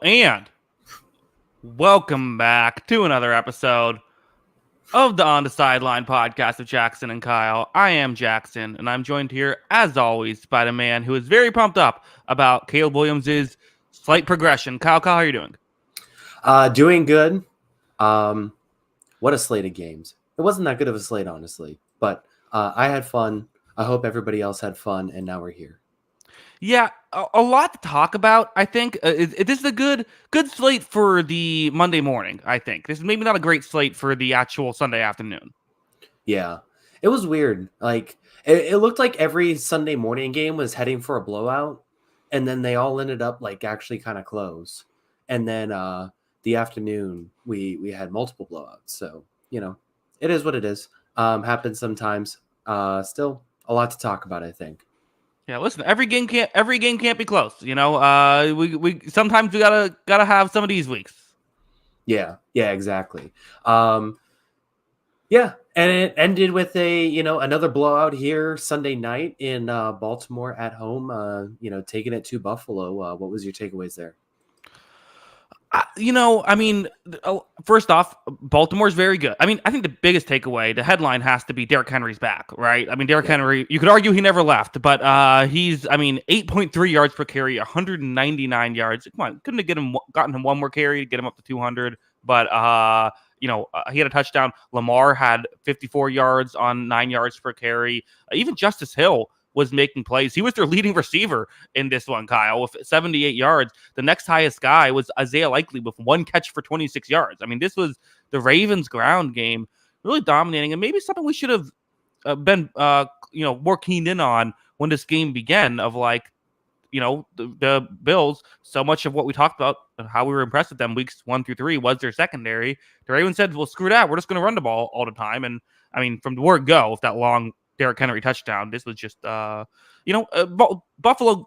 and welcome back to another episode of the On the Sideline podcast with Jackson and Kyle. I am Jackson, and I'm joined here, as always, by the man who is very pumped up about Caleb Williams' slight progression. Kyle, how are you doing? Doing good. What a slate of games. It wasn't that good of a slate, honestly, but I had fun. I hope everybody else had fun, and now we're here. Yeah, a lot to talk about. I think this is a good slate for the Monday morning. I think this is maybe not a great slate for the actual Sunday afternoon. Yeah, it was weird. Like it looked like every Sunday morning game was heading for a blowout, and then they all ended up like actually kind of close. And then the afternoon we had multiple blowouts. So it is what it is. Happens sometimes. Still a lot to talk about, I think. Yeah, listen, every game can't be close. We sometimes we gotta have some of these weeks. Yeah, exactly. Yeah, and it ended with another blowout here Sunday night in Baltimore at home. Taking it to Buffalo. What was your takeaways there? First off, Baltimore's very good. I think the biggest takeaway, the headline has to be Derrick Henry's back, right? Derrick Henry, you could argue he never left, but he's 8.3 yards per carry, 199 yards. Come on, couldn't have gotten him one more carry to get him up to 200, but he had a touchdown. Lamar had 54 yards on 9 yards per carry. Even Justice Hill was making plays. He was their leading receiver in this one, Kyle, with 78 yards. The next highest guy was Isaiah Likely with one catch for 26 yards. This was the Ravens' ground game, really dominating, and maybe something we should have been more keened in on when this game began. Of the Bills, so much of what we talked about, how we were impressed with them weeks 1 through 3 was their secondary. The Ravens said, well, screw that. We're just going to run the ball all the time. And from the word go, with that long Derrick Henry touchdown, this was just, Buffalo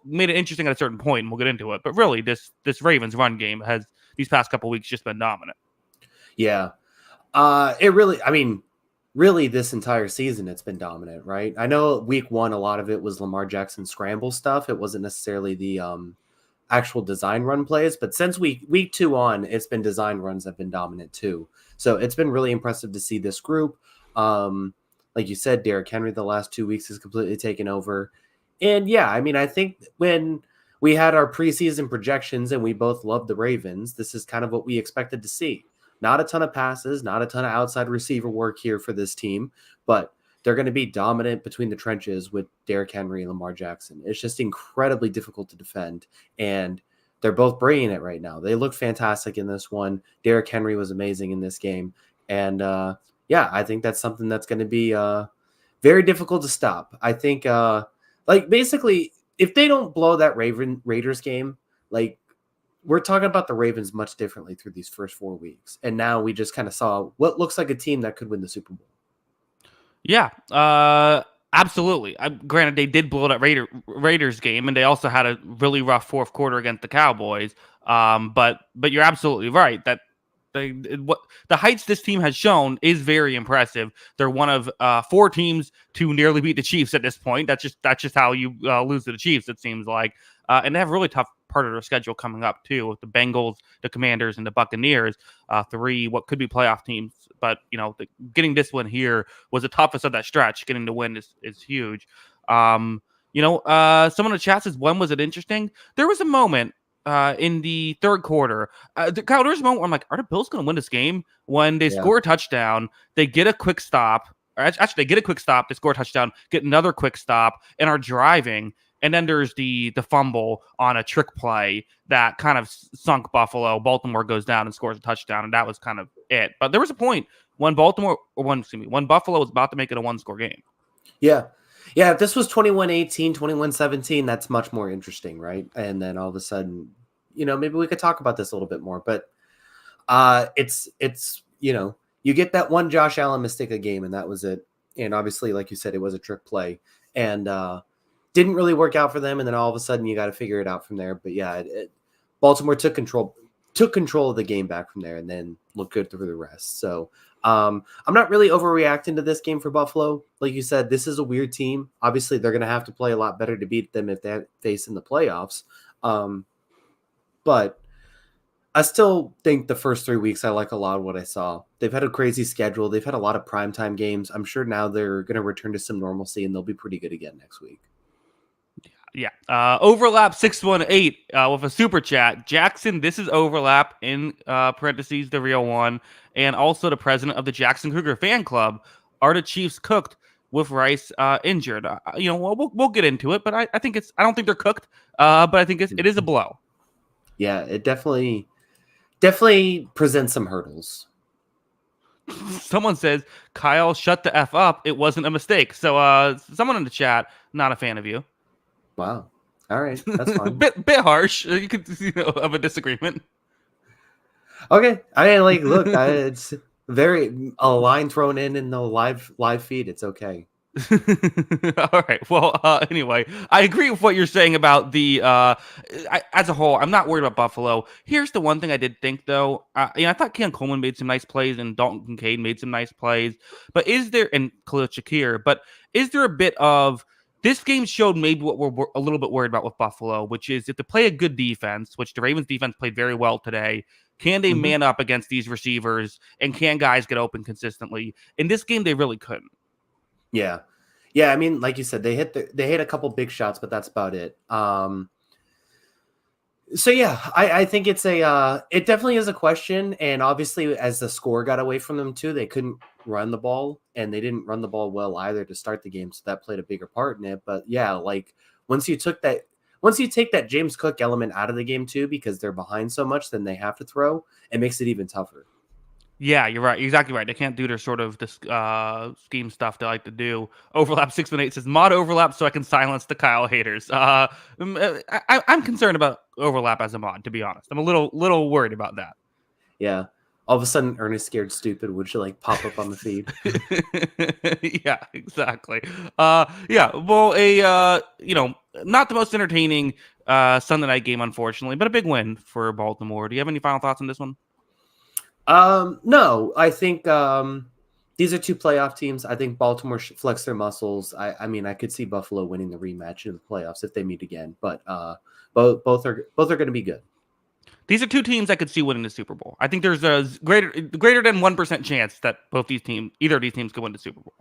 made it interesting at a certain point, and we'll get into it. But really, this Ravens run game has, these past couple weeks, just been dominant. Yeah. It really, really this entire season, it's been dominant, right? I know week 1, a lot of it was Lamar Jackson scramble stuff. It wasn't necessarily the actual design run plays, but since week 2 on, it's been design runs that have been dominant too. So it's been really impressive to see this group. Like you said, Derrick Henry the last 2 weeks has completely taken over. And yeah, I think when we had our preseason projections and we both loved the Ravens, this is kind of what we expected to see. Not a ton of passes, not a ton of outside receiver work here for this team, but they're going to be dominant between the trenches with Derrick Henry and Lamar Jackson. It's just incredibly difficult to defend, and they're both bringing it right now. They look fantastic in this one. Derrick Henry was amazing in this game, and I think that's something that's going to be very difficult to stop. I think, basically, if they don't blow that Raiders game, we're talking about the Ravens much differently through these first 4 weeks. And now we just kind of saw what looks like a team that could win the Super Bowl. Yeah, absolutely. Granted, they did blow that Raiders game, and they also had a really rough fourth quarter against the Cowboys. But you're absolutely right that what the heights this team has shown is very impressive. They're one of 4 teams to nearly beat the Chiefs at this point. That's just how you lose to the Chiefs, it seems like. And they have a really tough part of their schedule coming up too, with the Bengals, the Commanders, and the Buccaneers. 3 what could be playoff teams, but getting this one here was the toughest of that stretch. Getting the win is huge. Someone in the chat says, when was it interesting? There was a moment in the third quarter. Kyle, there was a moment where I'm like, are the Bills going to win this game? When they score a touchdown, they get a quick stop. Actually, they get a quick stop, they score a touchdown, get another quick stop, and are driving. And then there's the fumble on a trick play that kind of sunk Buffalo. Baltimore goes down and scores a touchdown, and that was kind of it. But there was a point when Buffalo was about to make it a 1-score game. Yeah. Yeah, if this was 21-18, 21-17, that's much more interesting, right? And then all of a sudden, maybe we could talk about this a little bit more. But it's you get that one Josh Allen mistake a game, and that was it. And obviously, like you said, it was a trick play. And didn't really work out for them, and then all of a sudden you got to figure it out from there. But yeah, Baltimore took control of the game back from there, and then looked good through the rest. So I'm not really overreacting to this game for Buffalo. Like you said, this is a weird team. Obviously, they're going to have to play a lot better to beat them if they face in the playoffs. But I still think the first 3 weeks I like a lot of what I saw. They've had a crazy schedule. They've had a lot of primetime games. I'm sure now they're going to return to some normalcy and they'll be pretty good again next week. Yeah. Overlap 618 with a super chat. Jackson, this is overlap in parentheses, the real one, and also the president of the Jackson Kruger fan club. Are the Chiefs cooked with Rice injured? We'll get into it, but I think I don't think they're cooked, but I think it is a blow. Yeah, it definitely presents some hurdles. Someone says, Kyle, shut the F up. It wasn't a mistake. So someone in the chat, not a fan of you. Wow. All right, that's fine. bit harsh. You could have a disagreement. Okay, I mean, like, look, it's a line thrown in the live feed. It's okay. All right. Well, anyway, I agree with what you're saying about the. As a whole, I'm not worried about Buffalo. Here's the one thing I did think, though. I thought Cam Coleman made some nice plays and Dalton Kincaid made some nice plays. But and Khalil Shakir? But is there a bit of this game showed maybe what we're a little bit worried about with Buffalo, which is if they play a good defense, which the Ravens defense played very well today. Can they man up against these receivers, and can guys get open consistently? In this game, they really couldn't. Yeah. I mean, like you said, they hit a couple big shots, but that's about it. So yeah, I think it definitely is a question, and obviously as the score got away from them too, they couldn't run the ball, and they didn't run the ball well either to start the game, so that played a bigger part in it. But yeah, like once you take that James Cook element out of the game too, because they're behind so much, then they have to throw, it makes it even tougher. Yeah, you're right. You're exactly right. They can't do their sort of this scheme stuff they like to do. Overlap 618 says mod overlap so I can silence the Kyle haters. I'm concerned about overlap as a mod, to be honest. I'm a little worried about that. Yeah. All of a sudden, Ernest Scared Stupid would you like pop up on the feed? Yeah, exactly. Yeah. Well, not the most entertaining Sunday night game, unfortunately, but a big win for Baltimore. Do you have any final thoughts on this one? No, I think these are two playoff teams. I think Baltimore should flex their muscles. I mean, I could see Buffalo winning the rematch in the playoffs if they meet again, but both are going to be good. These are two teams I could see winning the Super Bowl. I think there's a greater than 1% chance that either of these teams could win the Super Bowl.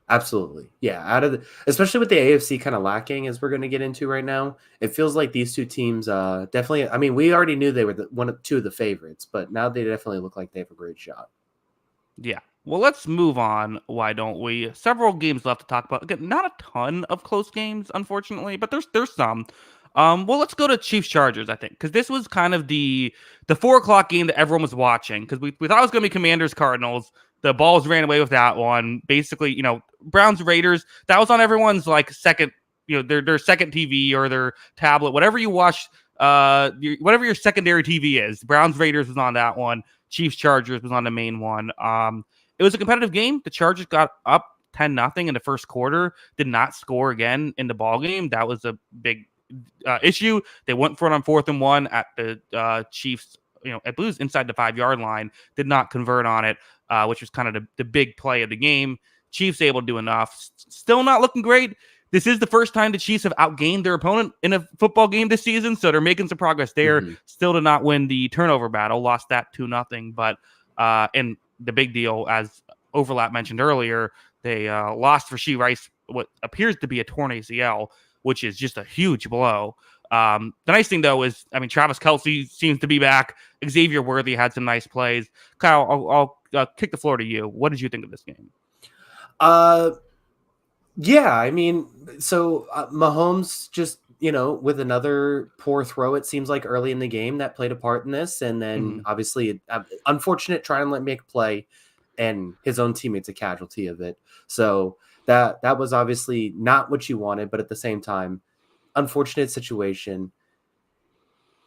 Absolutely. Yeah. Especially with the AFC kind of lacking, as we're going to get into right now, it feels like these two teams definitely, I mean, we already knew they were two of the favorites, but now they definitely look like they have a great shot. Yeah. Well, let's move on. Why don't we? Several games left to talk about. Again, not a ton of close games, unfortunately, but there's some. Well, let's go to Chiefs Chargers, I think, because this was kind of the 4:00 game that everyone was watching, because we thought it was going to be Commanders Cardinals. The Balls ran away with that one. Basically, Browns Raiders, that was on everyone's like second, their second TV or their tablet, whatever you watch, whatever your secondary TV is. Browns Raiders was on that one. Chiefs Chargers was on the main one. It was a competitive game. The Chargers got up 10-0 in the first quarter, did not score again in the ball game. That was a big issue. They went for it on 4th and 1 at the Chiefs, I believe inside the 5-yard line, did not convert on it, which was kind of the big play of the game. Chiefs able to do enough. Still not looking great. This is the first time the Chiefs have outgained their opponent in a football game this season, so they're making some progress there. Mm-hmm. Still did not win the turnover battle, lost that 2-0. But and the big deal, as Overlap mentioned earlier, they lost Rashee Rice, what appears to be a torn ACL, which is just a huge blow. The nice thing, though, is, I mean, Travis Kelce seems to be back. Xavier Worthy had some nice plays. Kyle, I'll kick the floor to you. What did you think of this game? Yeah, I mean, so Mahomes just, with another poor throw, it seems like early in the game that played a part in this. And then obviously unfortunate trying to make a play, and his own teammates a casualty of it. So that was obviously not what you wanted, but at the same time, unfortunate situation.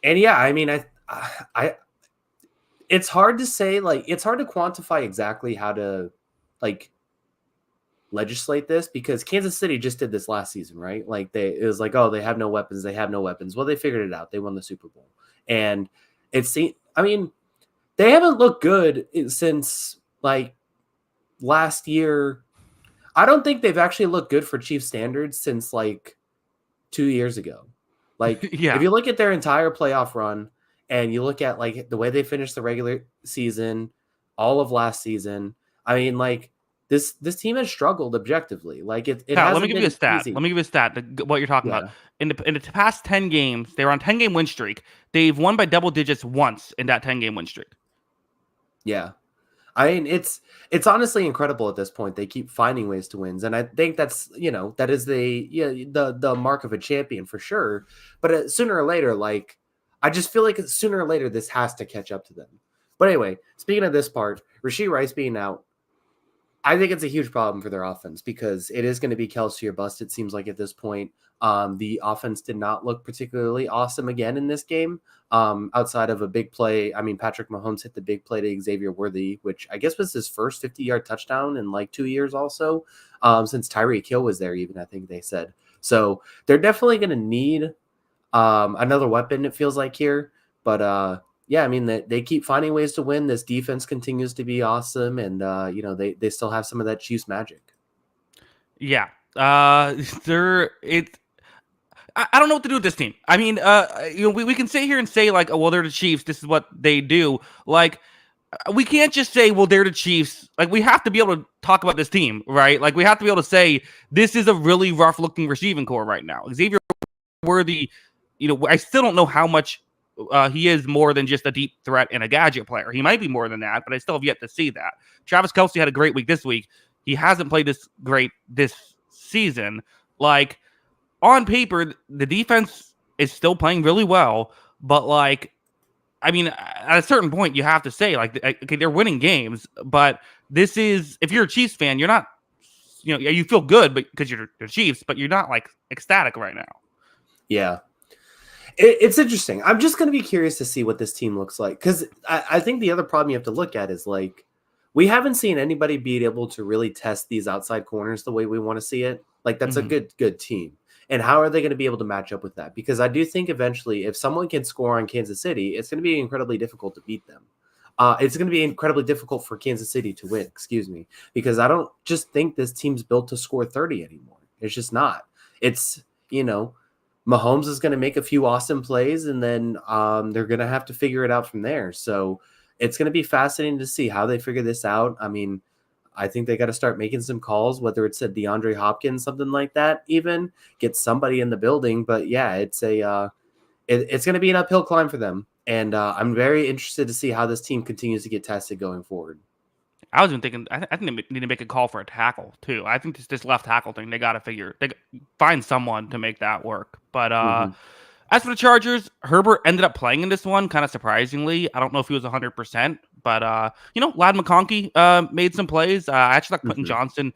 And yeah, I mean, I it's hard to say, like, it's hard to quantify exactly how to legislate this, because Kansas City just did this last season, right? Like it was like, oh, they have no weapons. Well, they figured it out. They won the Super Bowl. And I mean, they haven't looked good since like last year. I don't think they've actually looked good for Chiefs standards since like 2 years ago. Like, yeah. If you look at their entire playoff run and you look at like the way they finished the regular season, all of last season. I mean, like this team has struggled objectively. Like it Kyle, let me hasn't give you a been stat. Let easy. me give you a stat. What you're talking about. Yeah, In the past 10 games, they were on 10-game win streak. They've won by double digits once in that 10-game win streak. yeah. I mean, it's honestly incredible at this point. They keep finding ways to win, and I think that's that is the mark of a champion for sure. But sooner or later, like I just feel like sooner or later this has to catch up to them. But anyway, speaking of this part, Rashee Rice being out, I think it's a huge problem for their offense because it is going to be Kelsey or bust. It seems like at this point, the offense did not look particularly awesome again in this game. Outside of a big play, I mean, Patrick Mahomes hit the big play to Xavier Worthy, which I guess was his first 50-yard touchdown in like 2 years also, since Tyreek Hill was there. Even I think they said so. They're definitely going to need another weapon. It feels like here, but yeah, I mean, they keep finding ways to win. This defense continues to be awesome, and they still have some of that Chiefs magic. Yeah, they're it. I don't know what to do with this team. I mean, we can sit here and say like, oh well, they're the Chiefs. This is what they do. Like, we can't just say, well, they're the Chiefs. Like, we have to be able to talk about this team, right? Like, we have to be able to say this is a really rough looking receiving core right now. Xavier Worthy, I still don't know how much he is more than just a deep threat and a gadget player. He might be more than that, but I still have yet to see that. Travis Kelce had a great week this week. He hasn't played this great this season. Like, on paper, the defense is still playing really well, but like, I mean, at a certain point, you have to say like, okay, they're winning games, but this is if you're a Chiefs fan, you're not, you feel good, but because you're the Chiefs, but you're not like ecstatic right now. Yeah, it's interesting. I'm just going to be curious to see what this team looks like because I think the other problem you have to look at is like we haven't seen anybody be able to really test these outside corners the way we want to see it. Like that's a good team. And how are they going to be able to match up with that? Because I do think eventually, if someone can score on Kansas City, it's going to be incredibly difficult to beat them. It's going to be incredibly difficult for Kansas City to win, because I don't just think this team's built to score 30 anymore. It's just not. It's, Mahomes is going to make a few awesome plays, and then they're going to have to figure it out from there. So it's going to be fascinating to see how they figure this out. I mean, I think they got to start making some calls, whether it's a DeAndre Hopkins, something like that, even get somebody in the building. But yeah, it's it's going to be an uphill climb for them. And I'm very interested to see how this team continues to get tested going forward. I was even thinking, I think they need to make a call for a tackle too. I think this left tackle thing, they got to find someone to make that work. But as for the Chargers, Herbert ended up playing in this one, kind of surprisingly. I don't know if he was 100%, but Lad McConkey made some plays. I actually like Quentin Johnson.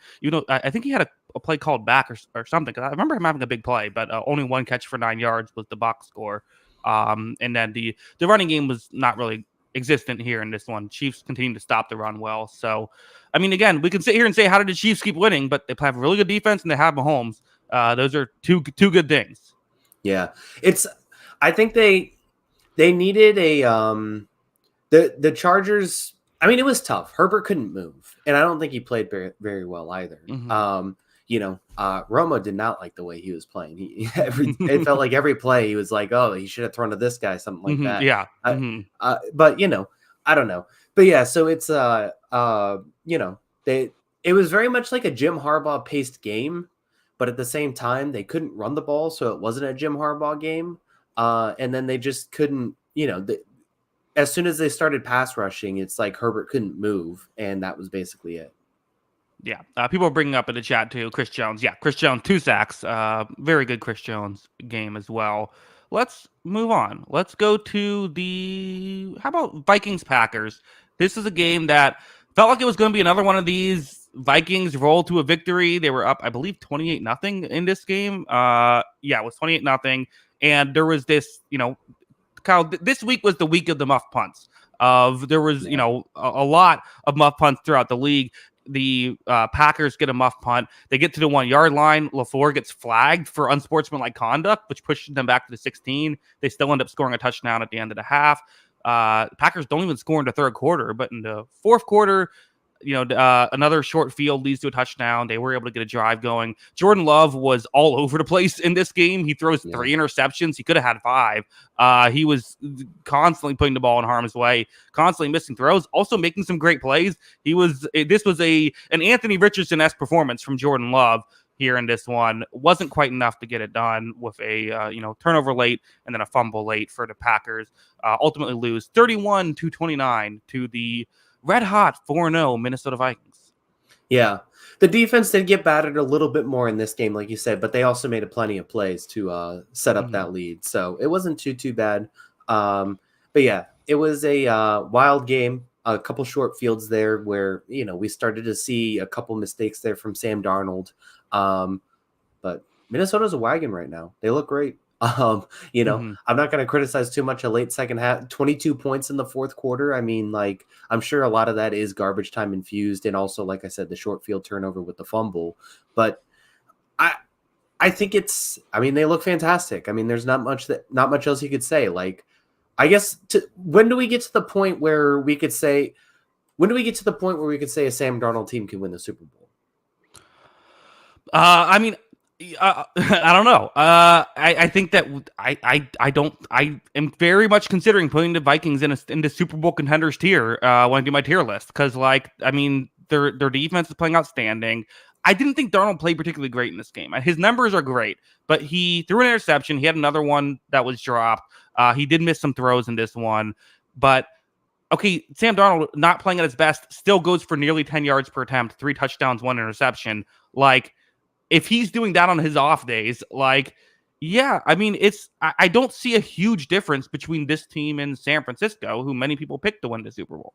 I think he had a play called back or something. Cause I remember him having a big play, but only one catch for 9 yards was the box score. And then the running game was not really existent here in this one. Chiefs continue to stop the run well. So, I mean, again, we can sit here and say, how did the Chiefs keep winning? But they have a really good defense and they have Mahomes. Those are two good things. Yeah, I think they needed a the Chargers. I mean, it was tough. Herbert couldn't move, and I don't think he played very, very well either. Romo did not like the way he was playing. It felt like every play he was like, "Oh, he should have thrown to this guy," something like that. Yeah. But I don't know. But yeah, so it's it was very much like a Jim Harbaugh paced game. But at the same time, they couldn't run the ball, so it wasn't a Jim Harbaugh game. And then they just couldn't, as soon as they started pass rushing, it's like Herbert couldn't move, and that was basically it. Yeah. People are bringing up in the chat, too, Chris Jones. Yeah, Chris Jones, 2 sacks. Very good Chris Jones game as well. Let's move on. Let's go to how about Vikings-Packers? This is a game that felt like it was going to be another one of these Vikings roll to a victory. They were up, I believe, 28-0 in this game. Yeah, it was 28-0. And there was this, Kyle, this week was the week of the muff punts. There was, a lot of muff punts throughout the league. The Packers get a muff punt. They get to the 1-yard line. LaFleur gets flagged for unsportsmanlike conduct, which pushes them back to the 16. They still end up scoring a touchdown at the end of the half. Packers don't even score in the third quarter, but in the fourth quarter, another short field leads to a touchdown. They were able to get a drive going. Jordan Love was all over the place in this game. He throws 3 interceptions. He could have had 5. He was constantly putting the ball in harm's way, constantly missing throws, also making some great plays. This was an Anthony Richardson-esque performance from Jordan Love here in this one. Wasn't quite enough to get it done with a turnover late and then a fumble late for the Packers. Ultimately lose 31-29 to the red hot 4-0 Minnesota Vikings. Yeah. The defense did get battered a little bit more in this game, like you said, but they also made plenty of plays to set up that lead. So it wasn't too bad. But yeah, it was a wild game. A couple short fields there where, we started to see a couple mistakes there from Sam Darnold. But Minnesota's a wagon right now. They look great. I'm not going to criticize too much a late second half, 22 points in the fourth quarter. I mean, I'm sure a lot of that is garbage time infused. And also, like I said, the short field turnover with the fumble, but I think they look fantastic. I mean, there's not much else you could say. I guess when do we get to the point where we could say a Sam Darnold team can win the Super Bowl? I don't know. I think that I am very much considering putting the Vikings in the Super Bowl contenders tier when I do my tier list because their defense is playing outstanding. I didn't think Darnold played particularly great in this game. His numbers are great, but he threw an interception. He had another one that was dropped. He did miss some throws in this one, but okay, Sam Darnold not playing at his best still goes for nearly 10 yards per attempt, 3 touchdowns, 1 interception. If he's doing that on his off days, I don't see a huge difference between this team and San Francisco, who many people picked to win the Super Bowl.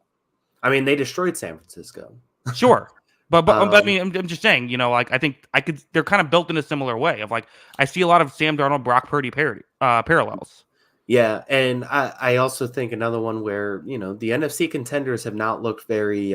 I mean, they destroyed San Francisco. Sure. But I mean, I'm just saying, I think they're kind of built in a similar way of I see a lot of Sam Darnold, Brock Purdy parallels. Yeah. And I also think another one where, the NFC contenders have not looked very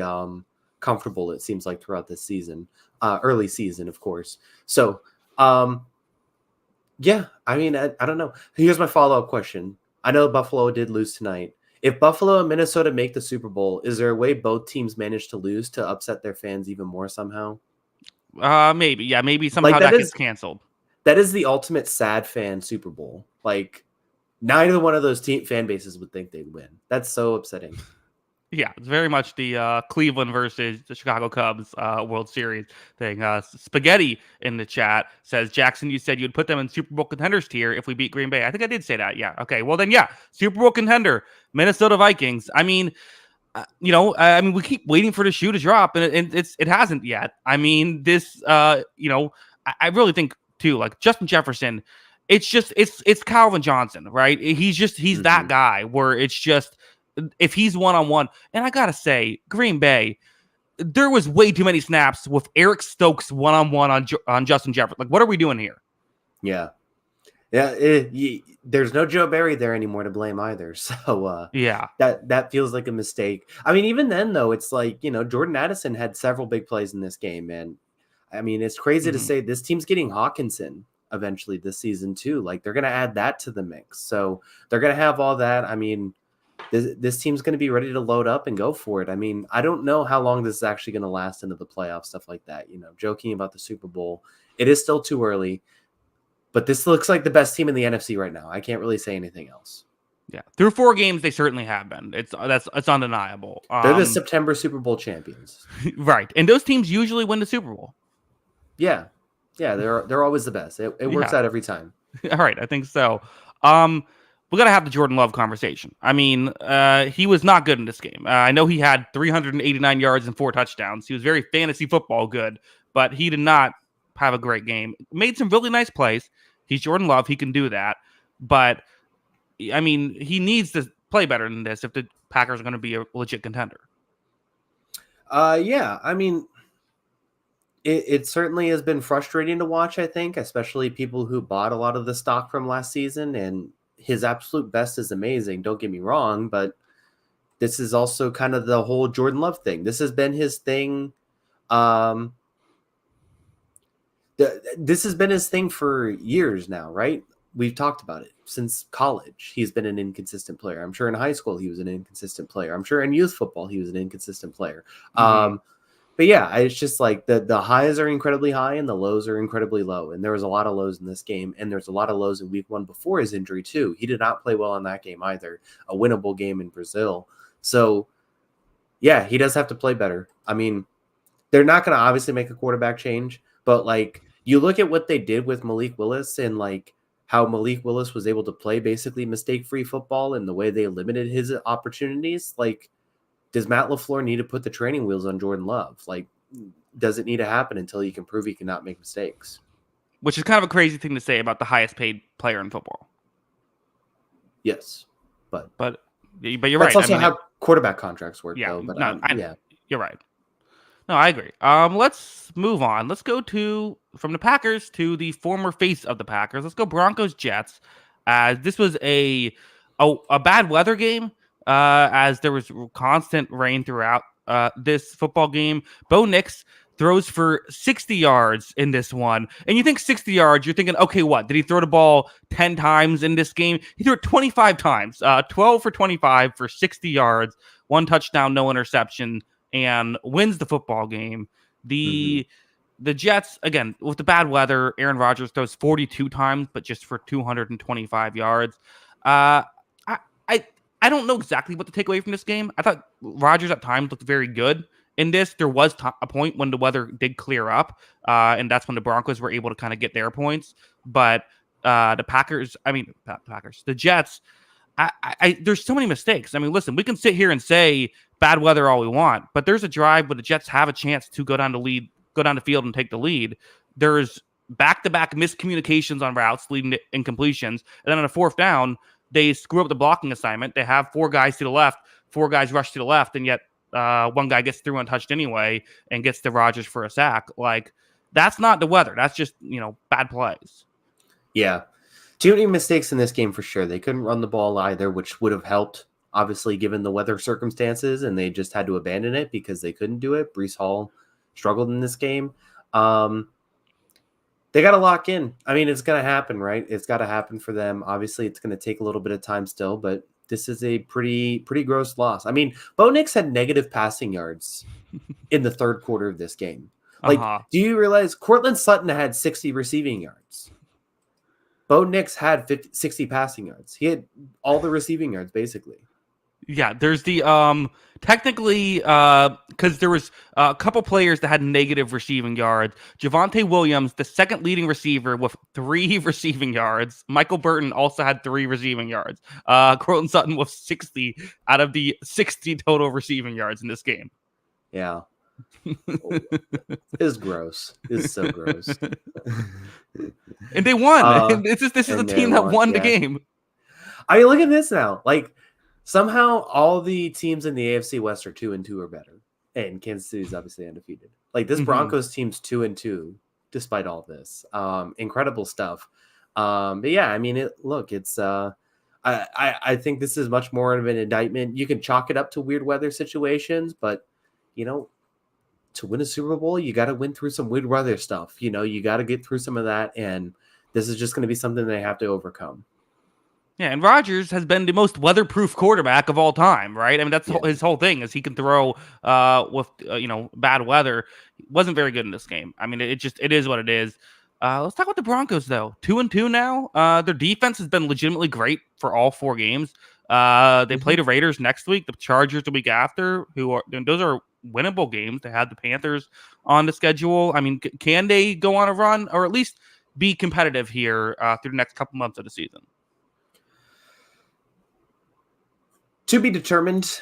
comfortable, it seems like, throughout this season. Early season, of course. So, yeah, I mean, I don't know. Here's my follow-up question. I know Buffalo did lose tonight. If Buffalo and Minnesota make the Super Bowl, is there a way both teams manage to lose to upset their fans even more somehow? Maybe. Yeah, maybe somehow that gets canceled. That is the ultimate sad fan Super Bowl. Neither one of those fan bases would think they'd win. That's so upsetting. Yeah, it's very much the Cleveland versus the Chicago Cubs World Series thing. Spaghetti in the chat says, Jackson, you said you'd put them in Super Bowl contenders tier if we beat Green Bay. I think I did say that. Yeah. Okay. Well, then, yeah, Super Bowl contender, Minnesota Vikings. I mean, we keep waiting for the shoe to drop, and it hasn't yet. I mean, this, I really think too, Justin Jefferson. It's Calvin Johnson, right? He's that guy where it's just. If he's one-on-one, and I gotta say, Green Bay, there was way too many snaps with Eric Stokes one-on-one on Justin Jefferson. What are we doing here? Yeah. There's no Joe Barry there anymore to blame either. So yeah, that feels like a mistake. I mean, even then though, it's Jordan Addison had several big plays in this game, and I mean, it's crazy to say this team's getting Hawkinson eventually this season too. They're gonna add that to the mix, so they're gonna have all that. I mean. This team's going to be ready to load up and go for it. I mean, I don't know how long this is actually going to last into the playoffs, stuff like that. Joking about the Super Bowl. It is still too early, but this looks like the best team in the NFC right now. I can't really say anything else. Yeah, through 4 games, they certainly have been. It's undeniable. They're the September Super Bowl champions, right? And those teams usually win the Super Bowl. Yeah, they're always the best. It works out every time. All right, I think so. We got to have the Jordan Love conversation. I mean, he was not good in this game. I know he had 389 yards and 4 touchdowns. He was very fantasy football good, but he did not have a great game. Made some really nice plays. He's Jordan Love. He can do that. But, I mean, he needs to play better than this if the Packers are going to be a legit contender. Yeah, I mean, it certainly has been frustrating to watch, I think, especially people who bought a lot of the stock from last season, and his absolute best is amazing. Don't get me wrong, but this is also kind of the whole Jordan Love thing. This has been his thing. This has been his thing for years now, right? We've talked about it since college. He's been an inconsistent player. I'm sure in high school he was an inconsistent player. I'm sure in youth football he was an inconsistent player. But yeah, it's just like the highs are incredibly high and the lows are incredibly low. And there was a lot of lows in this game, and there's a lot of lows in week 1 before his injury too. He did not play well in that game either. A winnable game in Brazil. So yeah, he does have to play better. I mean, they're not going to obviously make a quarterback change, but like you look at what they did with Malik Willis and like how Malik Willis was able to play basically mistake-free football and the way they limited his opportunities. Like, does Matt LaFleur need to put the training wheels on Jordan Love? Like, does it need to happen until he can prove he cannot make mistakes? Which is kind of a crazy thing to say about the highest paid player in football. Yes, but you're that's right. also how quarterback contracts work, though. But yeah, you're right. No, I agree. Let's move on. Let's go from the Packers to the former face of the Packers. Let's go Broncos Jets. This was a bad weather game. As there was constant rain throughout this football game. Bo Nix throws for 60 yards in this one. And you think 60 yards, you're thinking, okay, what? Did he throw the ball 10 times in this game? He threw it 25 times, 12 for 25 for 60 yards, 1 touchdown, no interception, and wins the football game. The Jets, again, with the bad weather, Aaron Rodgers throws 42 times, but just for 225 yards. I don't know exactly what to take away from this game. I thought Rodgers at times looked very good in this. There was a point when the weather did clear up, and that's when the Broncos were able to kind of get their points. But the Jets, there's so many mistakes. I mean, listen, we can sit here and say bad weather all we want, but there's a drive where the Jets have a chance to go down the field and take the lead. There's back-to-back miscommunications on routes leading to incompletions, and then on a 4th down, they screw up the blocking assignment. They have 4 guys to the left, 4 guys rush to the left, and yet 1 guy gets through untouched anyway and gets to Rodgers for a sack. Like, that's not the weather. That's just, bad plays. Yeah. Too many mistakes in this game for sure. They couldn't run the ball either, which would have helped, obviously, given the weather circumstances, and they just had to abandon it because they couldn't do it. Breece Hall struggled in this game. They got to lock in. I mean, it's going to happen, right? It's got to happen for them. Obviously, it's going to take a little bit of time still, but this is a pretty gross loss. I mean, Bo Nix had negative passing yards in the 3rd quarter of this game. Like, do you realize Courtland Sutton had 60 receiving yards? Bo Nix had 60 passing yards. He had all the receiving yards, basically. Yeah, there's the technically because there was a couple players that had negative receiving yards. Javonte Williams, the second leading receiver with 3 receiving yards. Michael Burton also had 3 receiving yards. Courtland Sutton with 60 out of the 60 total receiving yards in this game. Yeah. It's gross. It's so gross. And they won. This is a team that won the game. I mean, look at this now. Like, somehow all the teams in the AFC West are 2-2 or better. And Kansas City is obviously undefeated. Like, this Broncos team's 2-2 despite all this. Incredible stuff. But yeah, I mean, it's I think this is much more of an indictment. You can chalk it up to weird weather situations, but to win a Super Bowl, you got to win through some weird weather stuff. You got to get through some of that, and this is just going to be something they have to overcome. Yeah, and Rodgers has been the most weatherproof quarterback of all time, right? I mean, that's his whole thing is he can throw with bad weather. He wasn't very good in this game. I mean, it is what it is. Let's talk about the Broncos though. 2-2 now. Their defense has been legitimately great for all 4 games. They play the Raiders next week, the Chargers the week after. Those are winnable games. They had the Panthers on the schedule. I mean, can they go on a run or at least be competitive here through the next couple months of the season? To be determined.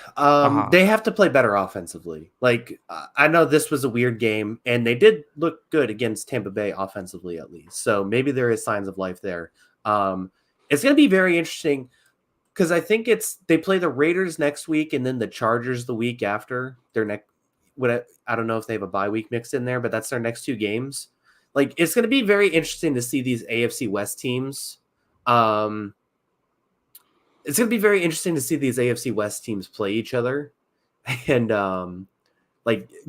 They have to play better offensively. Like, I know this was a weird game, and they did look good against Tampa Bay offensively, at least. So maybe there is signs of life there. It's going to be very interesting because I think they play the Raiders next week and then the Chargers the week after. I don't know if they have a bye week mixed in there, but that's their next 2 games. Like, it's going to be very interesting to see these AFC West teams. It's going to be very interesting to see these AFC West teams play each other and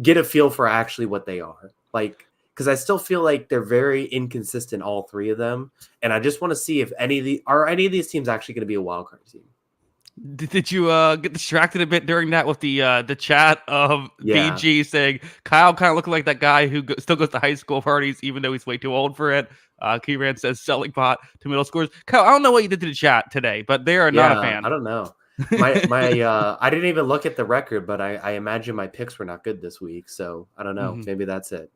get a feel for actually what they are. Like, because I still feel like they're very inconsistent, all 3 of them. And I just want to see if any of these teams actually going to be a wild card team. Did you get distracted a bit during that with the chat of Yeah. BG saying Kyle kind of looking like that guy who still goes to high school parties even though he's way too old for it? Keyran says selling pot to middle schoolers. Kyle, I don't know what you did to the chat today, but they are not a Yeah, I fan. don't know. My I didn't even look at the record, but I imagine my picks were not good this week, so I don't know. Mhm. Maybe that's it.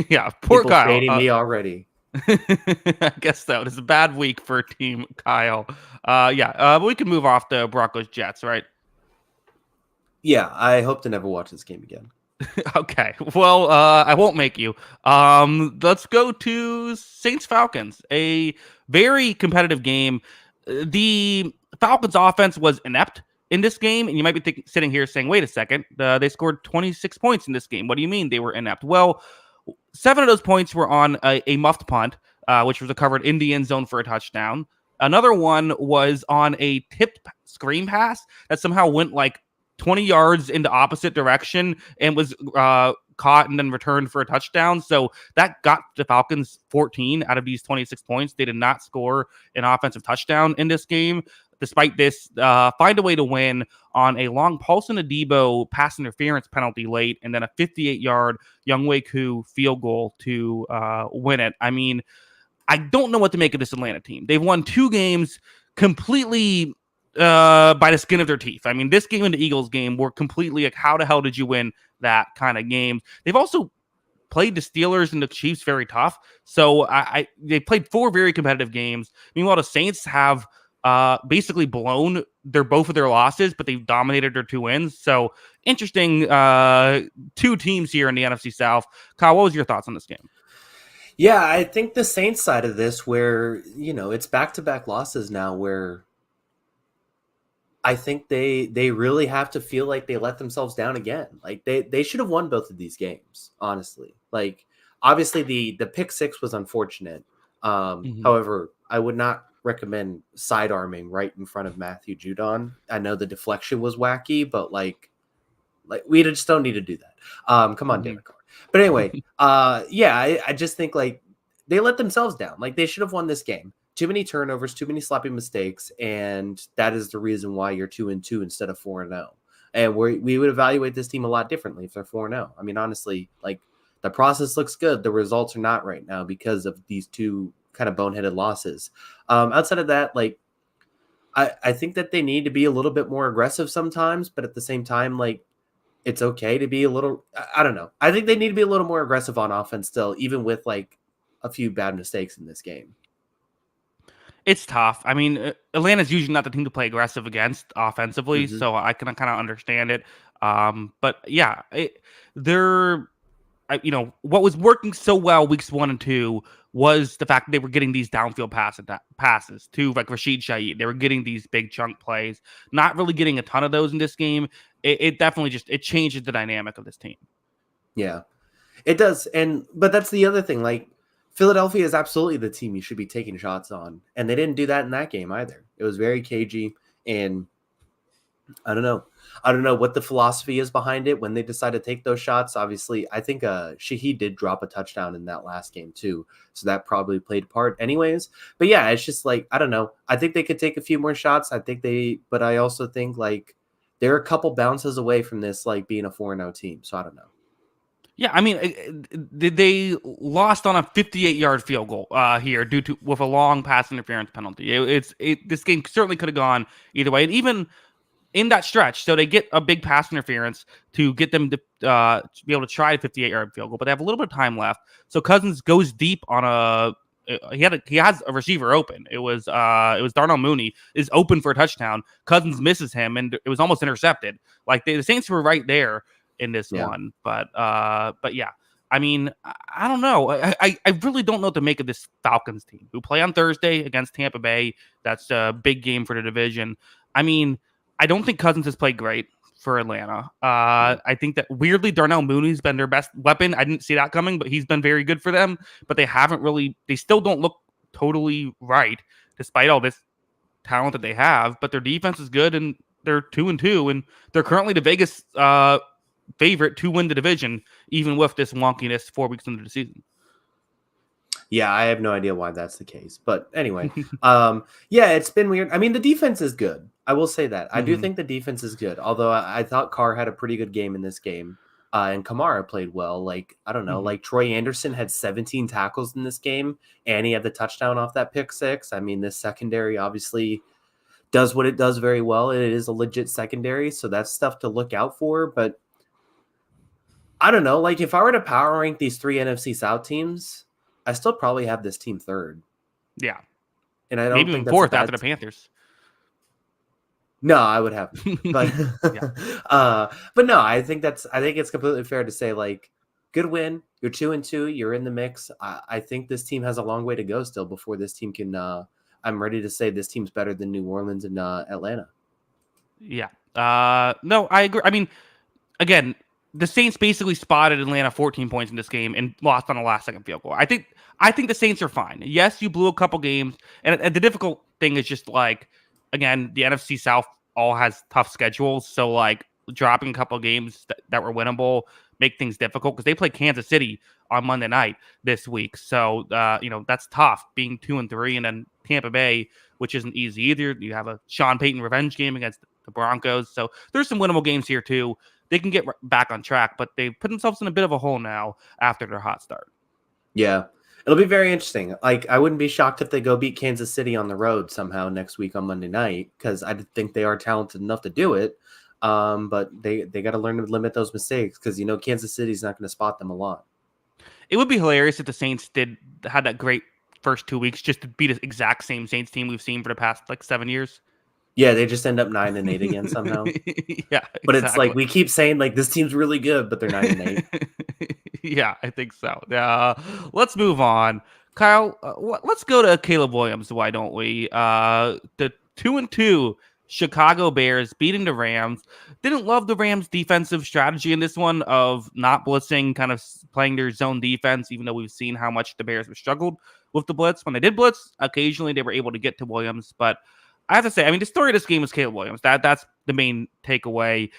Yeah, poor People Kyle. fading me already. I guess so. It's a bad week for Team Kyle. But we can move off the Broncos Jets, right? Yeah, I hope to never watch this game again. Okay. Well, I won't make you. Let's go to Saints Falcons, a very competitive game. The Falcons offense was inept in this game, and you might be sitting here saying, "Wait a second, they scored 26 points in this game. What do you mean they were inept?" Well, 7 of those points were on a muffed punt, which was recovered in the end zone for a touchdown. Another one was on a tipped screen pass that somehow went like 20 yards in the opposite direction and was caught and then returned for a touchdown. So that got the Falcons 14 out of these 26 points. They did not score an offensive touchdown in this game. Despite this, find a way to win on a long Paulson Adebo pass interference penalty late, and then a 58-yard Younghoe Koo field goal to win it. I mean, I don't know what to make of this Atlanta team. They've won 2 games completely by the skin of their teeth. I mean, this game and the Eagles game were completely like, how the hell did you win that kind of game? They've also played the Steelers and the Chiefs very tough. So they played 4 very competitive games. Meanwhile, the Saints have basically blown both of their losses, but they've dominated their 2 wins. So interesting 2 teams here in the NFC South. Kyle, what was your thoughts on this game? Yeah, I think the Saints side of this, where it's back-to-back losses now, where I think they really have to feel like they let themselves down again. Like they should have won both of these games, honestly. Like obviously the pick six was unfortunate. Mm-hmm. However, I would not recommend sidearming right in front of Matthew Judon. I know the deflection was wacky, but like we just don't need to do that. Come on, Mm-hmm. Derek Carr. But anyway, yeah, I just think like they let themselves down. Like they should have won this game. Too many turnovers, too many sloppy mistakes, and that is the reason why you're 2-2 instead of 4-0. And we would evaluate this team a lot differently if they're 4-0. I mean, honestly, like the process looks good. The results are not right now because of these 2 kind of boneheaded losses. Outside of that, like I think that they need to be a little bit more aggressive sometimes, but at the same time, like it's okay to be a little. I don't know. I think they need to be a little more aggressive on offense still, even with like a few bad mistakes in this game. It's tough. I mean, Atlanta's usually not the team to play aggressive against offensively, Mm-hmm. so I can kind of understand it. But yeah, they're what was working so well weeks 1 and 2 was the fact that they were getting these downfield passes to like Rashid Shaheed. They were getting these big chunk plays. Not really getting a ton of those in this game. It definitely it changes the dynamic of this team. Yeah, it does. But that's the other thing. Like Philadelphia is absolutely the team you should be taking shots on, and they didn't do that in that game either. It was very cagey, and I don't know. I don't know what the philosophy is behind it when they decide to take those shots. Obviously, I think Shaheed did drop a touchdown in that last game too, so that probably played a part anyways. But yeah, it's just like I don't know. I think they could take a few more shots. But I also think like they're a couple bounces away from this like being a 4-0 team. So I don't know. Yeah, I mean, they lost on a 58-yard field goal here with a long pass interference penalty. This game certainly could have gone either way, and even in that stretch, so they get a big pass interference to get them to be able to try a 58-yard field goal, but they have a little bit of time left. So Cousins goes deep on he has a receiver open. It was Darnell Mooney is open for a touchdown. Cousins misses him, and it was almost intercepted. Like the Saints were right there in this Yeah. one, but yeah. I mean, I don't know. I really don't know what to make of this Falcons team who play on Thursday against Tampa Bay. That's a big game for the division. I mean, I don't think Cousins has played great for Atlanta. I think that weirdly Darnell Mooney's been their best weapon. I didn't see that coming, but he's been very good for them. But they still don't look totally right despite all this talent that they have. But their defense is good, and they're 2-2, and they're currently the Vegas favorite to win the division, even with this wonkiness 4 weeks into the season. Yeah, I have no idea why that's the case. But anyway, yeah, it's been weird. I mean, the defense is good. I will say that. I do Mhm. think the defense is good. Although I thought Carr had a pretty good game in this game. And Kamara played well. Like, I don't know, Mhm. like Troy Anderson had 17 tackles in this game, and he had the touchdown off that pick six. I mean, this secondary obviously does what it does very well. It is a legit secondary, so that's stuff to look out for. But I don't know. Like, if I were to power rank these three NFC South teams, I still probably have this team third. Yeah. And I don't Maybe think even that's a fourth after bad. the Panthers. No, I would have them, but Yeah. but no, I think it's completely fair to say like good win. You're 2-2. You're in the mix. I think this team has a long way to go still before this team can. I'm ready to say this team's better than New Orleans and Atlanta. Yeah. No, I agree. I mean, again, the Saints basically spotted Atlanta 14 points in this game and lost on a last second field goal. I think the Saints are fine. Yes, you blew a couple games, and the difficult thing is just like again, the NFC South all has tough schedules, so like dropping a couple games that were winnable make things difficult because they play Kansas City on Monday night this week. So that's tough being 2-3, and then Tampa Bay, which isn't easy either. You have a Sean Payton revenge game against the Broncos, so there's some winnable games here too. They can get back on track, but they put themselves in a bit of a hole now after their hot start. Yeah, it'll be very interesting. Like I wouldn't be shocked if they go beat Kansas City on the road somehow next week on Monday night because I think they are talented enough to do it. But they got to learn to limit those mistakes because Kansas City's not going to spot them a lot. It would be hilarious if the Saints had that great first 2 weeks just to beat the exact same Saints team we've seen for the past like 7 years. Yeah, they just end up 9-8 again somehow. Yeah, But it's like exactly. we keep saying like this team's really good, but they're 9-8. Yeah, I think so. Let's move on. Kyle, let's go to Caleb Williams. Why don't we? The 2-2 Chicago Bears beating the Rams. Didn't love the Rams' defensive strategy in this one of not blitzing, kind of playing their zone defense, even though we've seen how much the Bears have struggled with the blitz. When they did blitz, occasionally they were able to get to Williams. But I have to say, I mean, the story of this game was Caleb Williams. That's the main takeaway.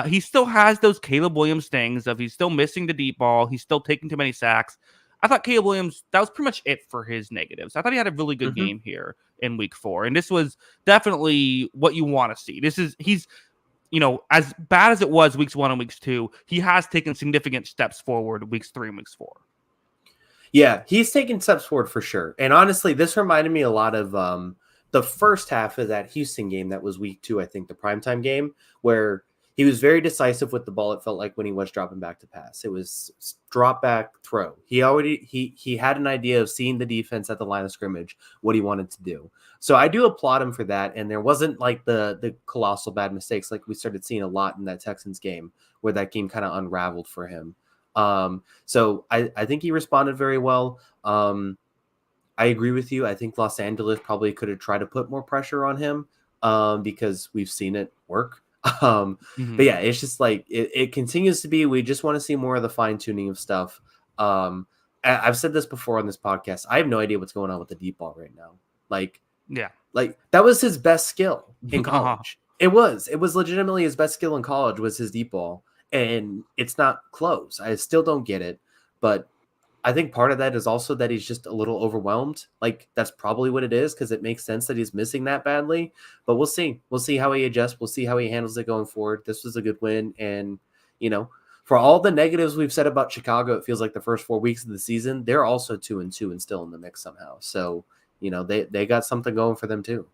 He still has those Caleb Williams things of he's still missing the deep ball. He's still taking too many sacks. I thought Caleb Williams, that was pretty much it for his negatives. I thought he had a really good Mm-hmm. game here in week 4. And this was definitely what you want to see. He's as bad as it was weeks 1 and weeks 2, he has taken significant steps forward weeks 3 and weeks 4. Yeah, he's taking steps forward for sure. And honestly, this reminded me a lot of the first half of that Houston game that was week 2, I think the primetime game, where he was very decisive with the ball. It felt like when he was dropping back to pass. It was drop back throw. He had an idea of seeing the defense at the line of scrimmage, what he wanted to do. So I do applaud him for that. And there wasn't like the colossal bad mistakes like we started seeing a lot in that Texans game where that game kind of unraveled for him. So I think he responded very well. I agree with you. I think Los Angeles probably could have tried to put more pressure on him because we've seen it work. Mm-hmm. But yeah, it's just like it continues to be. We just want to see more of the fine tuning of stuff. I've said this before on this podcast. I have no idea what's going on with the deep ball right now. Yeah. Like that was his best skill in Uh-huh. college. It was legitimately his best skill in college was his deep ball, and it's not close. I still don't get it, but I think part of that is also that he's just a little overwhelmed. Like that's probably what it is because it makes sense that he's missing that badly. But we'll see. We'll see how he adjusts. We'll see how he handles it going forward. This was a good win, and for all the negatives we've said about Chicago, it feels like the first 4 weeks of the season they're also 2-2 and still in the mix somehow. So they got something going for them too.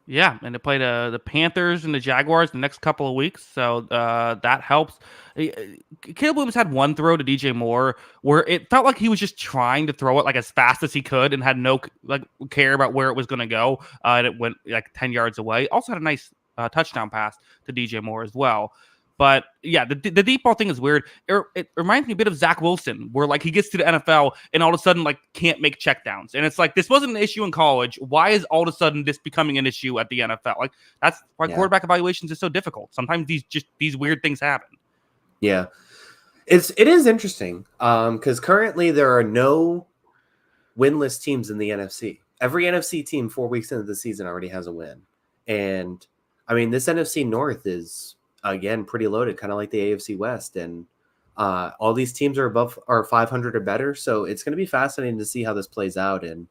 Yeah, and they play the Panthers and the Jaguars the next couple of weeks, so that helps. Caleb Williams had one throw to DJ Moore where it felt like he was just trying to throw it like as fast as he could and had no care about where it was going to go, and it went like 10 yards away. Also had a nice touchdown pass to DJ Moore as well. But yeah, the deep ball thing is weird. It reminds me a bit of Zach Wilson, where like he gets to the NFL and all of a sudden like can't make checkdowns, and it's like this wasn't an issue in college. Why is all of a sudden this becoming an issue at the NFL? Like that's why quarterback evaluations is so difficult. Sometimes these weird things happen. Yeah, it is interesting because currently there are no winless teams in the NFC. Every NFC team 4 weeks into the season already has a win, and I mean this NFC North is again pretty loaded, kind of like the AFC West. And All these teams are 500 or better, so it's going to be fascinating to see how this plays out. And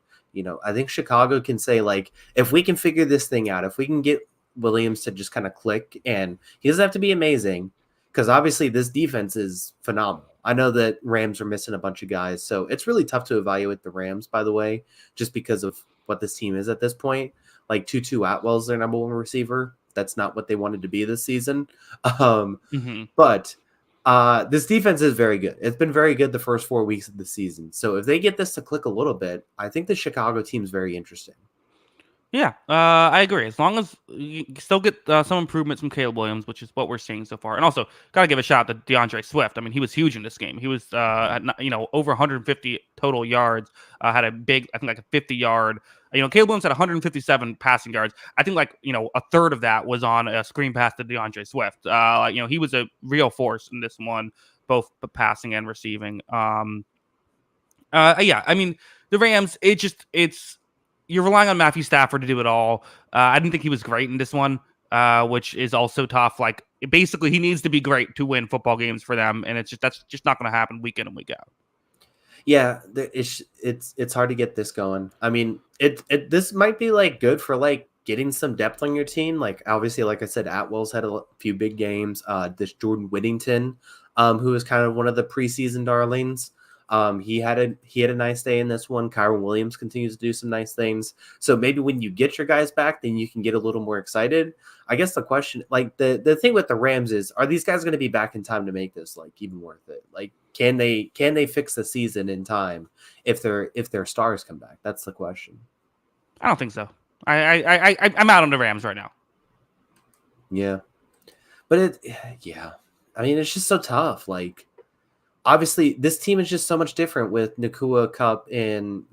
I think Chicago can say, like, if we can figure this thing out, if we can get Williams to just kind of click, and he doesn't have to be amazing, because obviously this defense is phenomenal. I know that Rams are missing a bunch of guys, so it's really tough to evaluate the Rams, by the way, just because of what this team is at this point. Like Tutu Atwell's their number one receiver. That's not what they wanted to be this season. But this defense is very good. It's been very good the first 4 weeks of the season. So if they get this to click a little bit, I think the Chicago team is very interesting. Yeah, I agree. As long as you still get some improvements from Caleb Williams, which is what we're seeing so far, and also got to give a shout out to DeAndre Swift. I mean, he was huge in this game. He was over 150 total yards. Had a big, I think, like a 50-yard. Caleb Williams had 157 passing yards. I think a third of that was on a screen pass to DeAndre Swift. He was a real force in this one, both passing and receiving. Yeah, I mean, the Rams, it's you're relying on Matthew Stafford to do it all. I didn't think he was great in this one, which is also tough. Like, basically, he needs to be great to win football games for them, and that's just not going to happen week in and week out. Yeah, it's hard to get this going. I mean, this might be like good for like getting some depth on your team. Like, obviously, like I said, Atwell's had a few big games. This Jordan Whittington, who is kind of one of the preseason darlings. He had a nice day in this one. Kyron Williams continues to do some nice things. So maybe when you get your guys back, then you can get a little more excited. I guess the question, like the thing with the Rams is, are these guys going to be back in time to make this like even worth it? Like, can they fix the season in time if their stars come back? That's the question. I don't think so. I'm out on the Rams right now. Yeah, but I mean, it's just so tough. Like, obviously, this team is just so much different with Nakua, Cup, and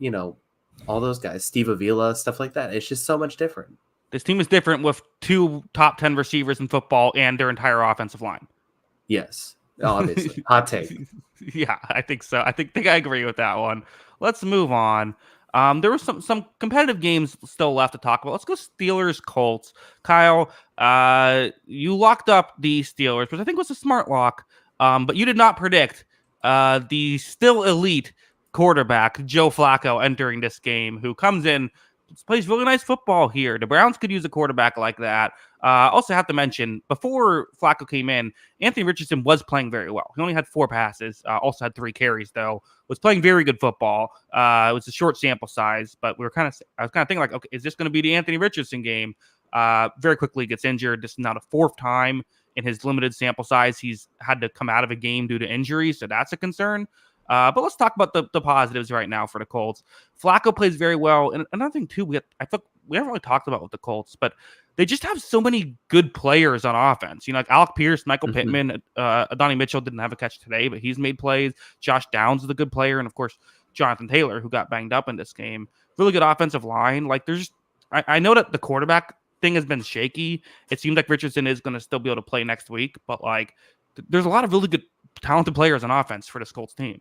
all those guys, Steve Avila, stuff like that. It's just so much different. This team is different with 2 top 10 receivers in football and their entire offensive line. Yes, obviously. Hot take. Yeah, I think so. I think I agree with that one. Let's move on. There were some competitive games still left to talk about. Let's go Steelers Colts. Kyle, you locked up the Steelers, which I think was a smart lock. But you did not predict the still elite quarterback Joe Flacco entering this game, who comes in, plays really nice football here. The Browns could use a quarterback like that. Also have to mention, before Flacco came in, Anthony Richardson was playing very well. He only had 4 passes, also had 3 carries, though. Was playing very good football. It was a short sample size, but I was kind of thinking, like, okay, is this going to be the Anthony Richardson game? Very quickly gets injured. This is now the 4th time in his limited sample size he's had to come out of a game due to injury, so that's a concern. But let's talk about the positives right now for the Colts. Flacco plays very well. And another thing, too, I thought we haven't really talked about with the Colts, but they just have so many good players on offense. Like Alec Pierce, Michael Pittman, Adonai Mitchell didn't have a catch today, but he's made plays. Josh Downs is a good player. And, of course, Jonathan Taylor, who got banged up in this game. Really good offensive line. Like, I know that the quarterback thing has been shaky. It seems like Richardson is going to still be able to play next week, but, like, there's a lot of really good, talented players on offense for this Colts team.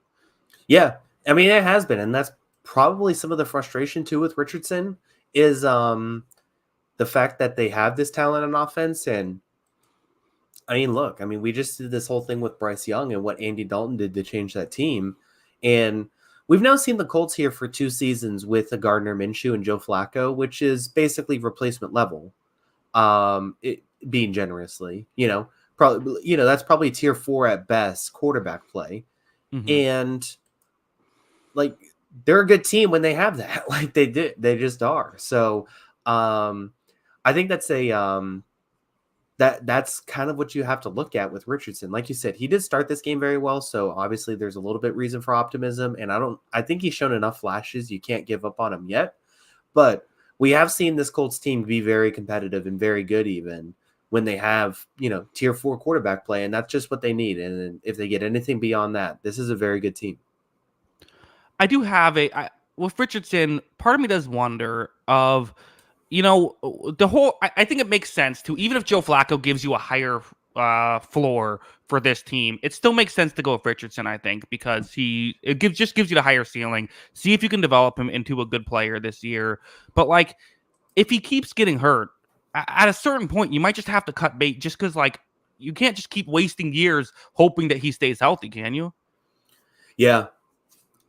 Yeah, I mean, it has been, and that's probably some of the frustration too with Richardson is the fact that they have this talent on offense. And I mean, look, I mean, we just did this whole thing with Bryce Young and what Andy Dalton did to change that team, and we've now seen the Colts here for 2 seasons with a Gardner Minshew and Joe Flacco, which is basically replacement level. It being generously, probably, that's probably tier 4 at best quarterback play, and like, they're a good team when they have that. Like, they just are. So I think that's that's kind of what you have to look at with Richardson. Like you said, he did start this game very well, so obviously there's a little bit reason for optimism. And I think he's shown enough flashes. You can't give up on him yet, but we have seen this Colts team be very competitive and very good even when they have, tier 4 quarterback play, and that's just what they need. And if they get anything beyond that, this is a very good team. I do have with Richardson, part of me does wonder of, the whole, I think it makes sense to, even if Joe Flacco gives you a higher floor for this team, it still makes sense to go with Richardson, I think, because just gives you the higher ceiling. See if you can develop him into a good player this year. But, if he keeps getting hurt, at a certain point, you might just have to cut bait just because, you can't just keep wasting years hoping that he stays healthy, can you? Yeah.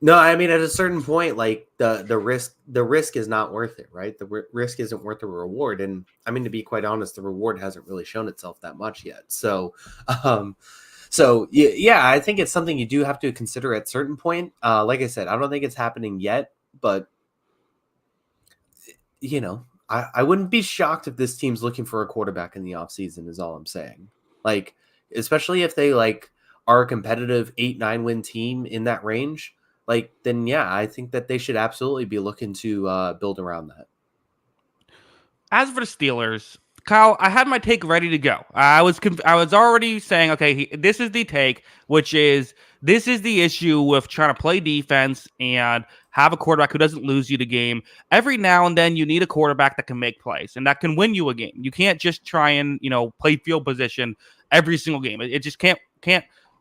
No, I mean, at a certain point, like the risk is not worth it, right? The risk isn't worth the reward. And I mean, to be quite honest, the reward hasn't really shown itself that much yet. Um, yeah, I think it's something you do have to consider at a certain point. Like I said, I don't think it's happening yet, but I wouldn't be shocked if this team's looking for a quarterback in the offseason is all I'm saying. Like, especially if they like are a competitive 8-9 win team in that range, like then yeah, I think that they should absolutely be looking to build around that. As for the Steelers, Kyle, I had my take ready to go. I was already saying, okay, this is the take, which is this is the issue with trying to play defense and have a quarterback who doesn't lose you the game. Every now and then, you need a quarterback that can make plays and that can win you a game. You can't just try and play field position every single game. It just can't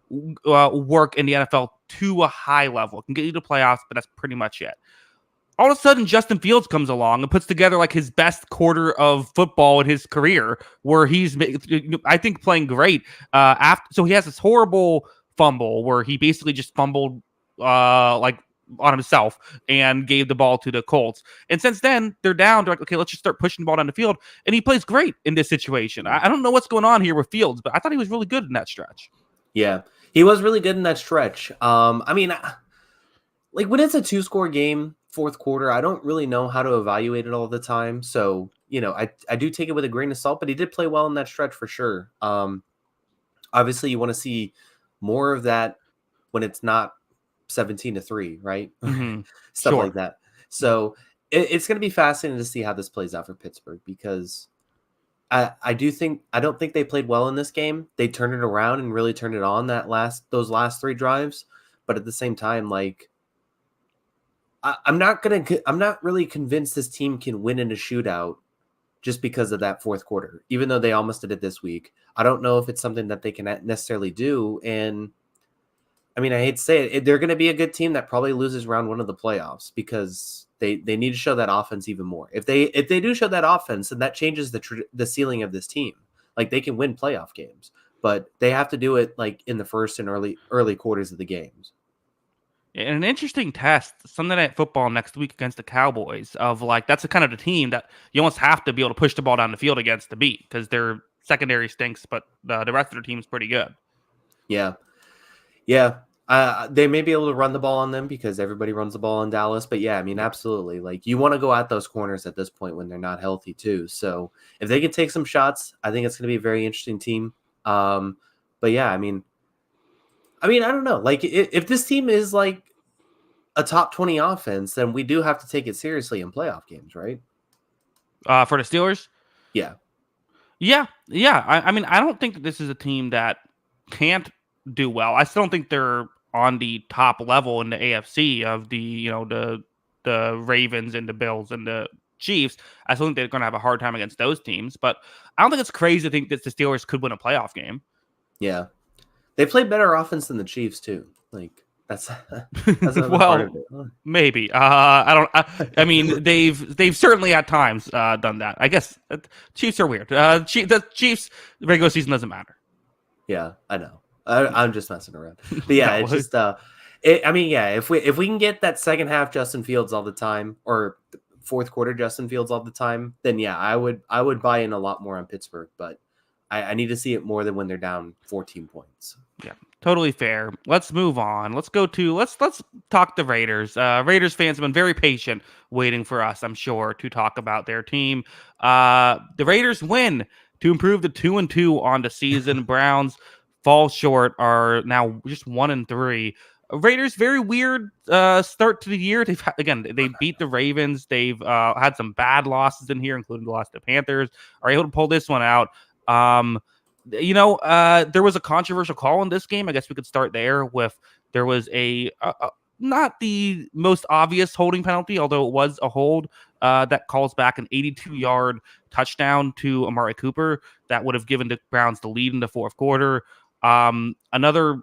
work in the NFL to a high level. It can get you to playoffs, but that's pretty much it. All of a sudden, Justin Fields comes along and puts together like his best quarter of football in his career, where he's, I think, playing great. So he has this horrible fumble where he basically just fumbled like on himself and gave the ball to the Colts. And since then, they're down. They're like, okay, let's just start pushing the ball down the field. And he plays great in this situation. I don't know what's going on here with Fields, but I thought he was really good in that stretch. Yeah, he was really good in that stretch. I mean, like when it's a 2-score game, fourth quarter, I don't really know how to evaluate it all the time. So, I do take it with a grain of salt, but he did play well in that stretch for sure. Obviously you want to see more of that when it's not 17-3, right? Mm-hmm. Stuff Sure. like that. So it's going to be fascinating to see how this plays out for Pittsburgh because I don't think they played well in this game. They turned it around and really turned it on those last 3 drives. But at the same time, like, I'm not really convinced this team can win in a shootout just because of that fourth quarter, even though they almost did it this week. I don't know if it's something that they can necessarily do. And I mean, I hate to say it, they're going to be a good team that probably loses round 1 of the playoffs because they need to show that offense even more. If they do show that offense, then that changes the ceiling of this team. Like they can win playoff games, but they have to do it like in the first and early quarters of the games. And an interesting test, Sunday Night Football next week against the Cowboys. Of like, that's the kind of the team that you almost have to be able to push the ball down the field against to beat because their secondary stinks, but the rest of their team is pretty good. Yeah. They may be able to run the ball on them because everybody runs the ball in Dallas. But yeah, I mean, absolutely. Like you want to go at those corners at this point when they're not healthy too. So if they can take some shots, I think it's going to be a very interesting team. But yeah, I mean, I don't know. Like if this team is like a top 20 offense, then we do have to take it seriously in playoff games, right? For the Steelers? Yeah. I mean, I don't think that this is a team that can't do well. I still don't think they're on the top level in the AFC of the Ravens and the Bills and the Chiefs. I still think they're going to have a hard time against those teams, but I don't think it's crazy to think that the Steelers could win a playoff game. Yeah. They play better offense than the Chiefs too. Like that's well, part of it. Maybe. I mean, they've certainly at times done that. I guess Chiefs are weird. The Chiefs regular season doesn't matter. Yeah, I know. I'm just messing around. But yeah, No. it's just if we can get that second half Justin Fields all the time or fourth quarter Justin Fields all the time, then yeah, I would buy in a lot more on Pittsburgh, but I need to see it more than when they're down 14 points. Yeah, totally fair. Let's move on. Let's talk the Raiders. Raiders fans have been very patient waiting for us, I'm sure, to talk about their team. The Raiders win to improve to 2-2 on the season. Browns fall short, are now just 1-3. Raiders, very weird start to the year. They beat the Ravens. They've had some bad losses in here, including the loss to Panthers. Are able to pull this one out. There was a controversial call in this game. I guess we could start there there was a not the most obvious holding penalty, although it was a hold that calls back an 82-yard touchdown to Amari Cooper that would have given the Browns the lead in the fourth quarter. Another,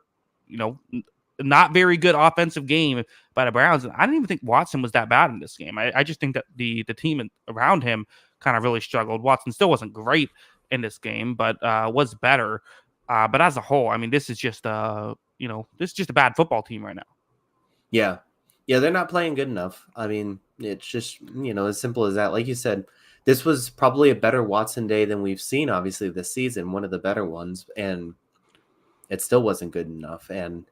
not very good offensive game by the Browns. I didn't even think Watson was that bad in this game. I just think that the team around him kind of really struggled. Watson still wasn't great in this game, but was better. But as a whole, I mean, this is just this is just a bad football team right now. Yeah. Yeah, they're not playing good enough. I mean, it's just, as simple as that. Like you said, this was probably a better Watson day than we've seen, obviously, this season, one of the better ones, and it still wasn't good enough. And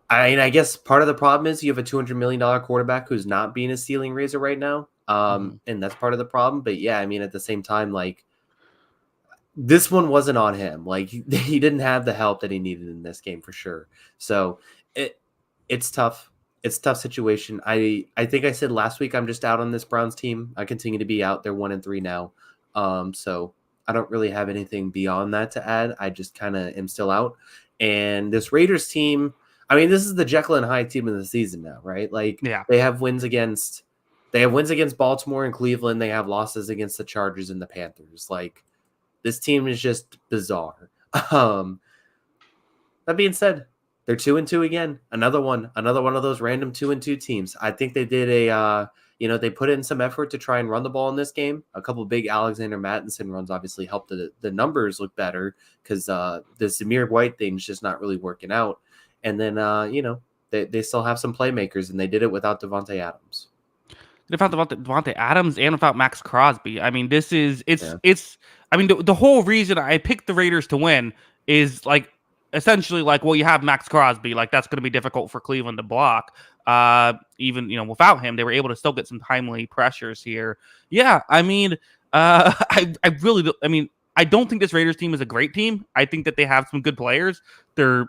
I guess part of the problem is you have a $200 million quarterback who's not being a ceiling raiser right now. And that's part of the problem. But yeah, I mean, at the same time, like, this one wasn't on him. Like, he didn't have the help that he needed in this game for sure. So it's tough. It's a tough situation. I think I said last week I'm just out on this Browns team. I continue to be out. They're 1-3 now. So I don't really have anything beyond that to add. I just kind of am still out. And this Raiders team, I mean, this is the Jekyll and Hyde team of the season now, right? Like, they have wins against Baltimore and Cleveland. They have losses against the Chargers and the Panthers. Like, this team is just bizarre. That being said, they're 2-2 again. Another one of those random 2-2 teams. I think they did they put in some effort to try and run the ball in this game. A couple of big Alexander Mattinson runs obviously helped the numbers look better because the Zamir White thing's just not really working out. And then they still have some playmakers, and they did it without Devontae Adams. Without Devontae Adams and without Max Crosby. I mean, I mean, the whole reason I picked the Raiders to win is like essentially like, well, you have Max Crosby, like that's going to be difficult for Cleveland to block. Even without him, they were able to still get some timely pressures here. Yeah, I mean, I really, I mean, I don't think this Raiders team is a great team. I think that they have some good players. They're,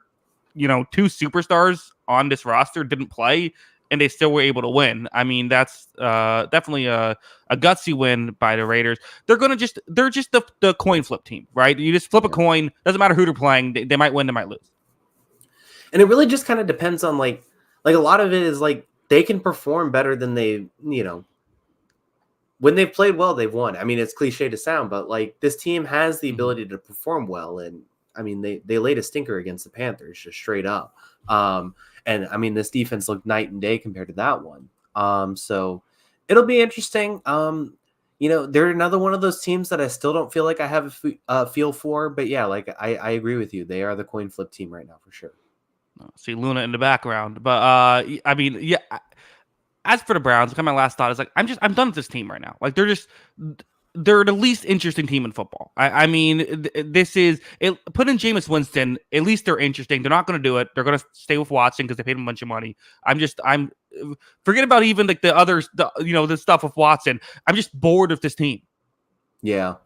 two superstars on this roster didn't play, and they still were able to win. I mean, that's definitely a gutsy win by the Raiders. They're just the coin flip team, right? You just flip a coin. Doesn't matter who they're playing. They might win. They might lose. And it really just kind of depends on like a lot of it is like they can perform better than they, when they've played well, they've won. I mean, it's cliche to sound, but like this team has the ability to perform well. And I mean, they laid a stinker against the Panthers just straight up. And I mean, this defense looked night and day compared to that one. So it'll be interesting. They're another one of those teams that I still don't feel like I have a feel for. But yeah, like I agree with you. They are the coin flip team right now for sure. See Luna in the background, but I mean, yeah. As for the Browns, kind of my last thought is like I'm done with this team right now. Like they're the least interesting team in football. I mean, this is it. Put in Jameis Winston. At least they're interesting. They're not going to do it. They're going to stay with Watson because they paid him a bunch of money. I'm forget about even like the others. The stuff with Watson. I'm just bored of this team. Yeah,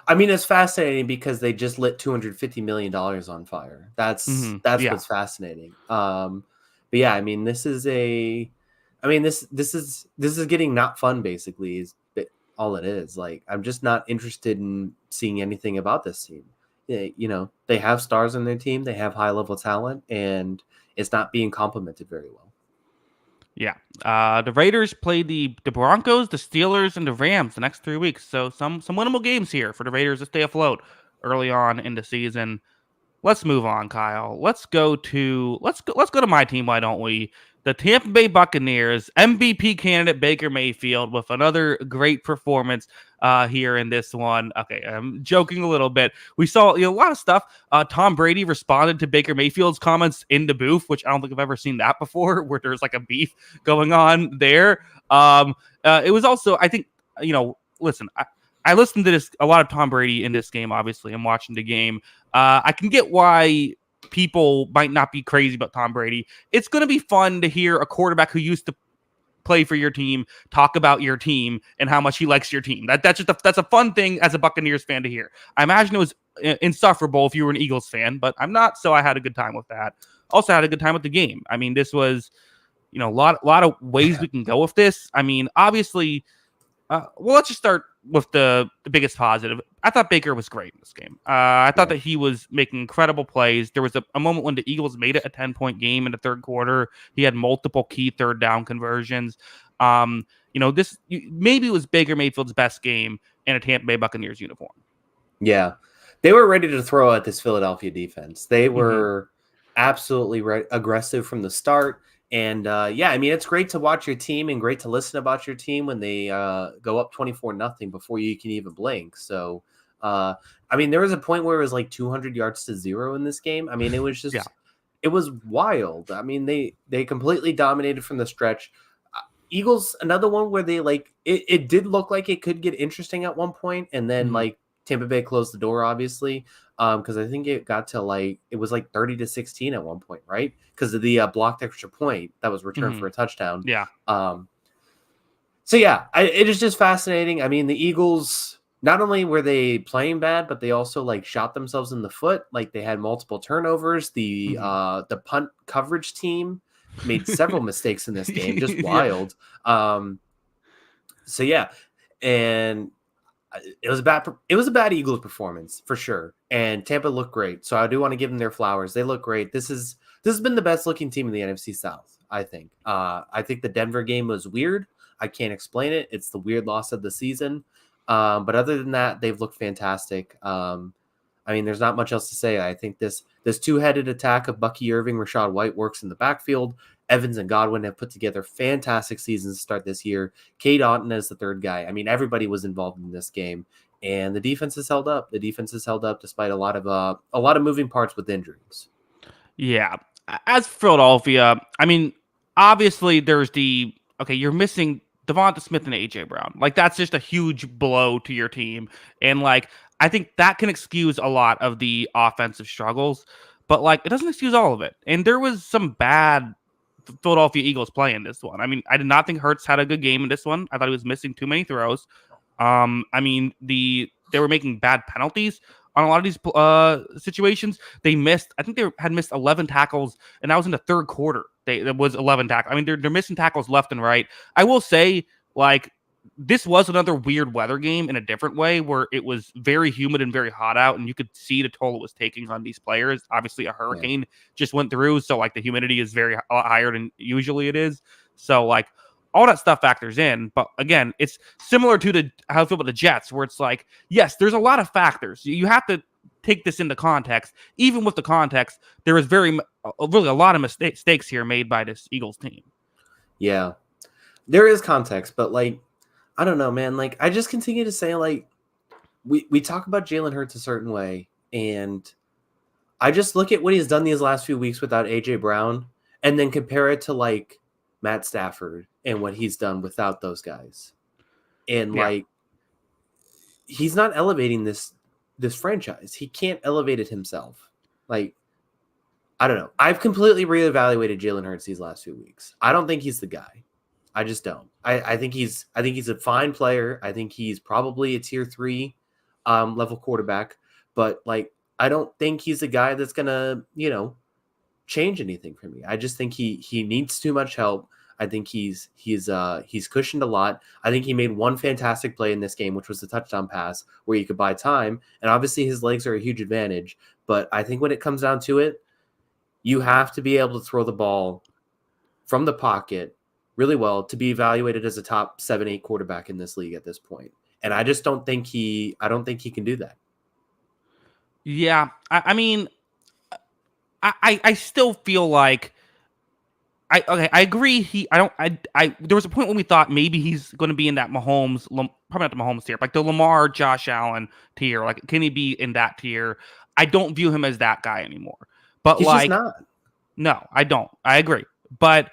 I mean it's fascinating because they just lit $250 million on fire. That's what's fascinating. But yeah, I mean this is this is getting not fun. Basically, is all it is. Like, I'm just not interested in seeing anything about this team. They have stars on their team. They have high level talent, and it's not being complemented very well. Yeah. The Raiders play the Broncos, the Steelers, and the Rams the next 3 weeks. So some winnable games here for the Raiders to stay afloat early on in the season. Let's move on, Kyle. Let's go to my team, why don't we? The Tampa Bay Buccaneers, MVP candidate Baker Mayfield with another great performance here in this one. Okay, I'm joking a little bit. We saw a lot of stuff. Tom Brady responded to Baker Mayfield's comments in the booth, which I don't think I've ever seen that before, where there's like a beef going on there. It was also, I think, listen, I listened to a lot of Tom Brady in this game, obviously. I'm watching the game. I can get why people might not be crazy about Tom Brady. It's going to be fun to hear a quarterback who used to play for your team talk about your team and how much he likes your team. That's a fun thing as a Buccaneers fan to hear. I imagine it was insufferable if you were an Eagles fan, but I'm not, so I had a good time with that. Also had a good time with the game. I mean, this was, a lot of ways we can go with this. I mean, obviously, well, let's just start with the biggest positive. I thought Baker was great in this game. I thought that he was making incredible plays. There was a moment when the Eagles made it a 10-point game in the third quarter. He had multiple key third down conversions. This maybe was Baker Mayfield's best game in a Tampa Bay Buccaneers uniform. Yeah, they were ready to throw at this Philadelphia defense. They were absolutely aggressive from the start. And I mean, it's great to watch your team and great to listen about your team when they go up 24-0 before you can even blink. So I mean, there was a point where it was like 200 yards to 0 in this game. I mean, it was Yeah. just it was wild. I mean, they completely dominated from the stretch. Eagles, another one where they like it did look like it could get interesting at one point, and then Mhm. like Tampa Bay closed the door, obviously, because I think it got to like it was like 30-16 at one point, right? Because of the blocked extra point that was returned for Mhm. a touchdown. Yeah. Um, so yeah, it is just fascinating. I mean, the Eagles not only were they playing bad, but they also like shot themselves in the foot. Like they had multiple turnovers. Mhm. The punt coverage team made several mistakes in this game, just Yeah. wild. Um, so yeah, and it was a bad Eagles performance for sure. And Tampa looked great, so I do want to give them their flowers. They look great. This has been the best looking team in the NFC South, I think. I think the Denver game was weird. I can't explain it. It's the weird loss of the season. But other than that, they've looked fantastic. I mean, there's not much else to say. I think this two-headed attack of Bucky Irving, Rashad White works in the backfield. Evans and Godwin have put together fantastic seasons to start this year. Cade Otton as the third guy. I mean, everybody was involved in this game, and the defense has held up. The defense has held up despite a lot of moving parts with injuries. Yeah. As for Philadelphia, I mean, obviously there's you're missing Devonta Smith and AJ Brown. Like that's just a huge blow to your team. And like I think that can excuse a lot of the offensive struggles, but like it doesn't excuse all of it. And there was some bad Philadelphia Eagles play in this one. I mean, I did not think Hurts had a good game in this one. I thought he was missing too many throws. I mean, they were making bad penalties on a lot of these situations. They missed. I think they had missed 11 tackles, and that was in the third quarter. There was 11 tackles. I mean, they're missing tackles left and right. I will say, like, this was another weird weather game in a different way, where it was very humid and very hot out, and you could see the toll it was taking on these players. Obviously, a Yeah. hurricane just went through, so like the humidity is very a lot higher than usually it is. So like all that stuff factors in. But again, it's similar to how I feel about the Jets, where it's like, yes, there's a lot of factors. You have to take this into context. Even with the context, there is really a lot of mistakes here made by this Eagles team. Yeah, there is context, but like, I don't know, man. Like, I just continue to say, like, we talk about Jalen Hurts a certain way, and I just look at what he's done these last few weeks without AJ Brown, and then compare it to like Matt Stafford and what he's done without those guys. And Yeah. like he's not elevating this franchise. He can't elevate it himself. Like, I don't know. I've completely reevaluated Jalen Hurts these last few weeks. I don't think he's the guy. I just don't. I think he's a fine player. I think he's probably a tier 3 level quarterback, but like I don't think he's a guy that's gonna, change anything for me. I just think he needs too much help. I think he's cushioned a lot. I think he made one fantastic play in this game, which was the touchdown pass where you could buy time. And obviously his legs are a huge advantage. But I think when it comes down to it, you have to be able to throw the ball from the pocket really well to be evaluated as a top 7-8 quarterback in this league at this point. And I just don't think he can do that. Yeah. I mean, I still feel like I agree. There was a point when we thought maybe he's going to be in that Mahomes, probably not the Mahomes tier, like the Lamar, Josh Allen tier. Like, can he be in that tier? I don't view him as that guy anymore. But He's just like, not. no, I don't. I agree, but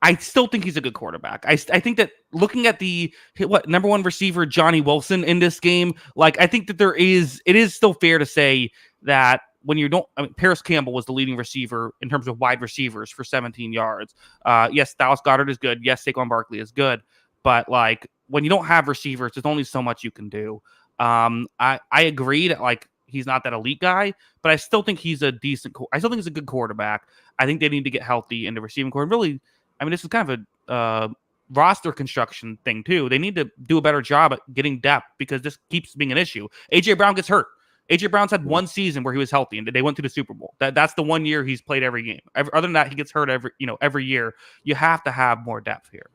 I still think he's a good quarterback. I think that looking at the number one receiver Johnny Wilson in this game, like I think that it is still fair to say that when you don't, I mean, Paris Campbell was the leading receiver in terms of wide receivers for 17 yards. Yes, Dallas Goedert is good. Yes, Saquon Barkley is good, but like when you don't have receivers, there's only so much you can do. I agree that like he's not that elite guy, but I still think he's a decent. I still think he's a good quarterback. I think they need to get healthy in the receiving core. Really, I mean, this is kind of a roster construction thing too. They need to do a better job at getting depth because this keeps being an issue. AJ Brown gets hurt. AJ Brown's had one season where he was healthy and they went to the Super Bowl. That's the 1 year he's played every game. Other than that, he gets hurt every year. You have to have more depth here.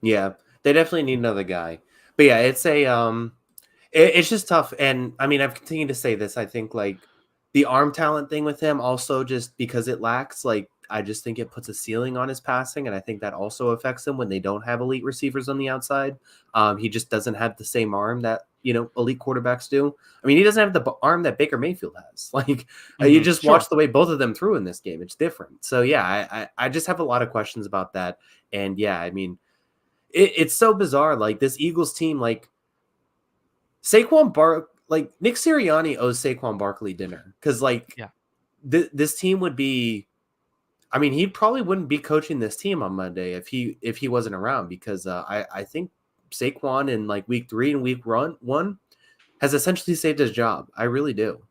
Yeah, they definitely need another guy. But yeah, it's just tough. And I mean, I've continued to say this. I think like the arm talent thing with him also just because it lacks. Like just think it puts a ceiling on his passing, and I think that also affects him when they don't have elite receivers on the outside. He just doesn't have the same arm that elite quarterbacks do. I mean, he doesn't have the arm that Baker Mayfield has. Like you just Sure. watch the way both of them threw in this game; it's different. So yeah, I just have a lot of questions about that. And yeah, I mean, it's so bizarre. Like this Eagles team, like Nick Sirianni owes Saquon Barkley dinner because like this team would be. I mean, he probably wouldn't be coaching this team on Monday if he wasn't around because I think Saquon in like week 3 and week 1 has essentially saved his job. I really do.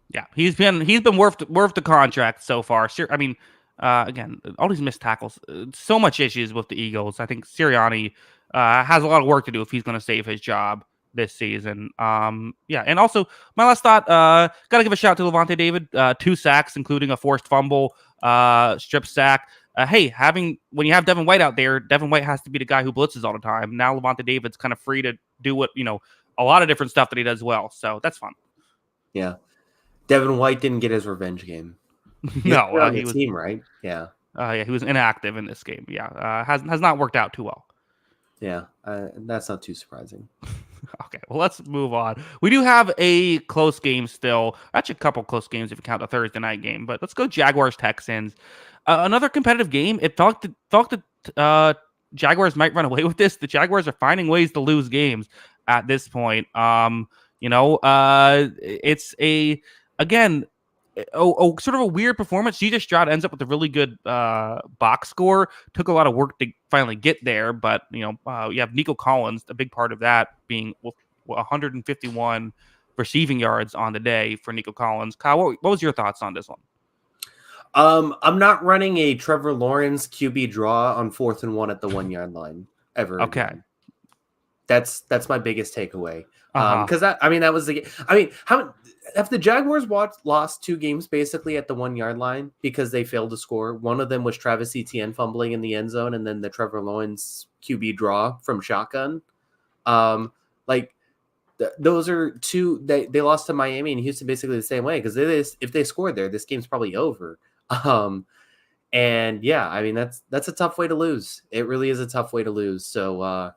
Yeah, he's been worth the contract so far. I mean, again, all these missed tackles, so much issues with the Eagles. I think Sirianni has a lot of work to do if he's going to save his job this season. Yeah, and also my last thought, got to give a shout out to Levante David, 2 sacks, including a forced fumble, strip sack. Hey, when you have Devin White out there, Devin White has to be the guy who blitzes all the time. Now Levante David's kind of free to do what a lot of different stuff that he does well. So that's fun. Yeah. Devin White didn't get his revenge game. No, he was team, right? Yeah. Yeah, he was inactive in this game. Yeah, has not worked out too well. Yeah, that's not too surprising. Okay, well, let's move on. We do have a close game still. Actually, a couple close games if you count the Thursday night game. But let's go Jaguars Texans. Another competitive game. It thought that Jaguars might run away with this. The Jaguars are finding ways to lose games at this point. It's again, sort of a weird performance. CJ Stroud ends up with a really good box score. Took a lot of work to finally get there, but you have Nico Collins, a big part of that being 151 receiving yards on the day for Nico Collins. Kyle, what was your thoughts on this one? I'm not running a Trevor Lawrence QB draw on 4th and 1 at the 1 yard line ever. Okay. Again. That's my biggest takeaway. Because that was the game. I mean, how have the Jaguars lost 2 games basically at the 1 yard line because they failed to score? One of them was Travis Etienne fumbling in the end zone, and then the Trevor Lawrence QB draw from shotgun. Those are 2. They lost to Miami and Houston basically the same way because if they scored there, this game's probably over. And yeah, I mean that's a tough way to lose. It really is a tough way to lose. So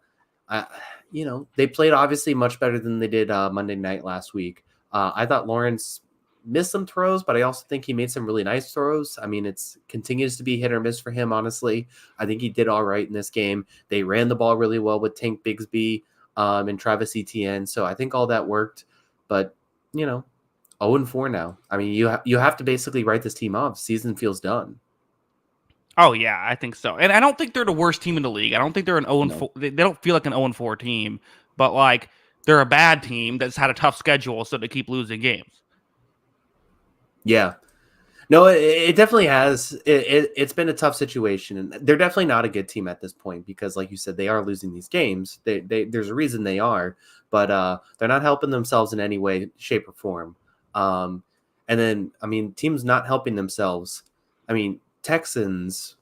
they played obviously much better than they did Monday night last week. I thought Lawrence missed some throws, but I also think he made some really nice throws. I mean, it continues to be hit or miss for him, honestly. I think he did all right in this game. They ran the ball really well with Tank Bigsby and Travis Etienne, so I think all that worked. But, 0-4 now. I mean, you have to basically write this team off. Season feels done. Oh, yeah, I think so. And I don't think they're the worst team in the league. I don't think they're an 0-4. No. They don't feel like an 0-4 team, but like they're a bad team that's had a tough schedule, so they keep losing games. Yeah. No, it definitely has. It's been a tough situation, and they're definitely not a good team at this point because, like you said, they are losing these games. There's a reason they are, but they're not helping themselves in any way, shape, or form. And then, I mean, teams not helping themselves. I mean, Texans,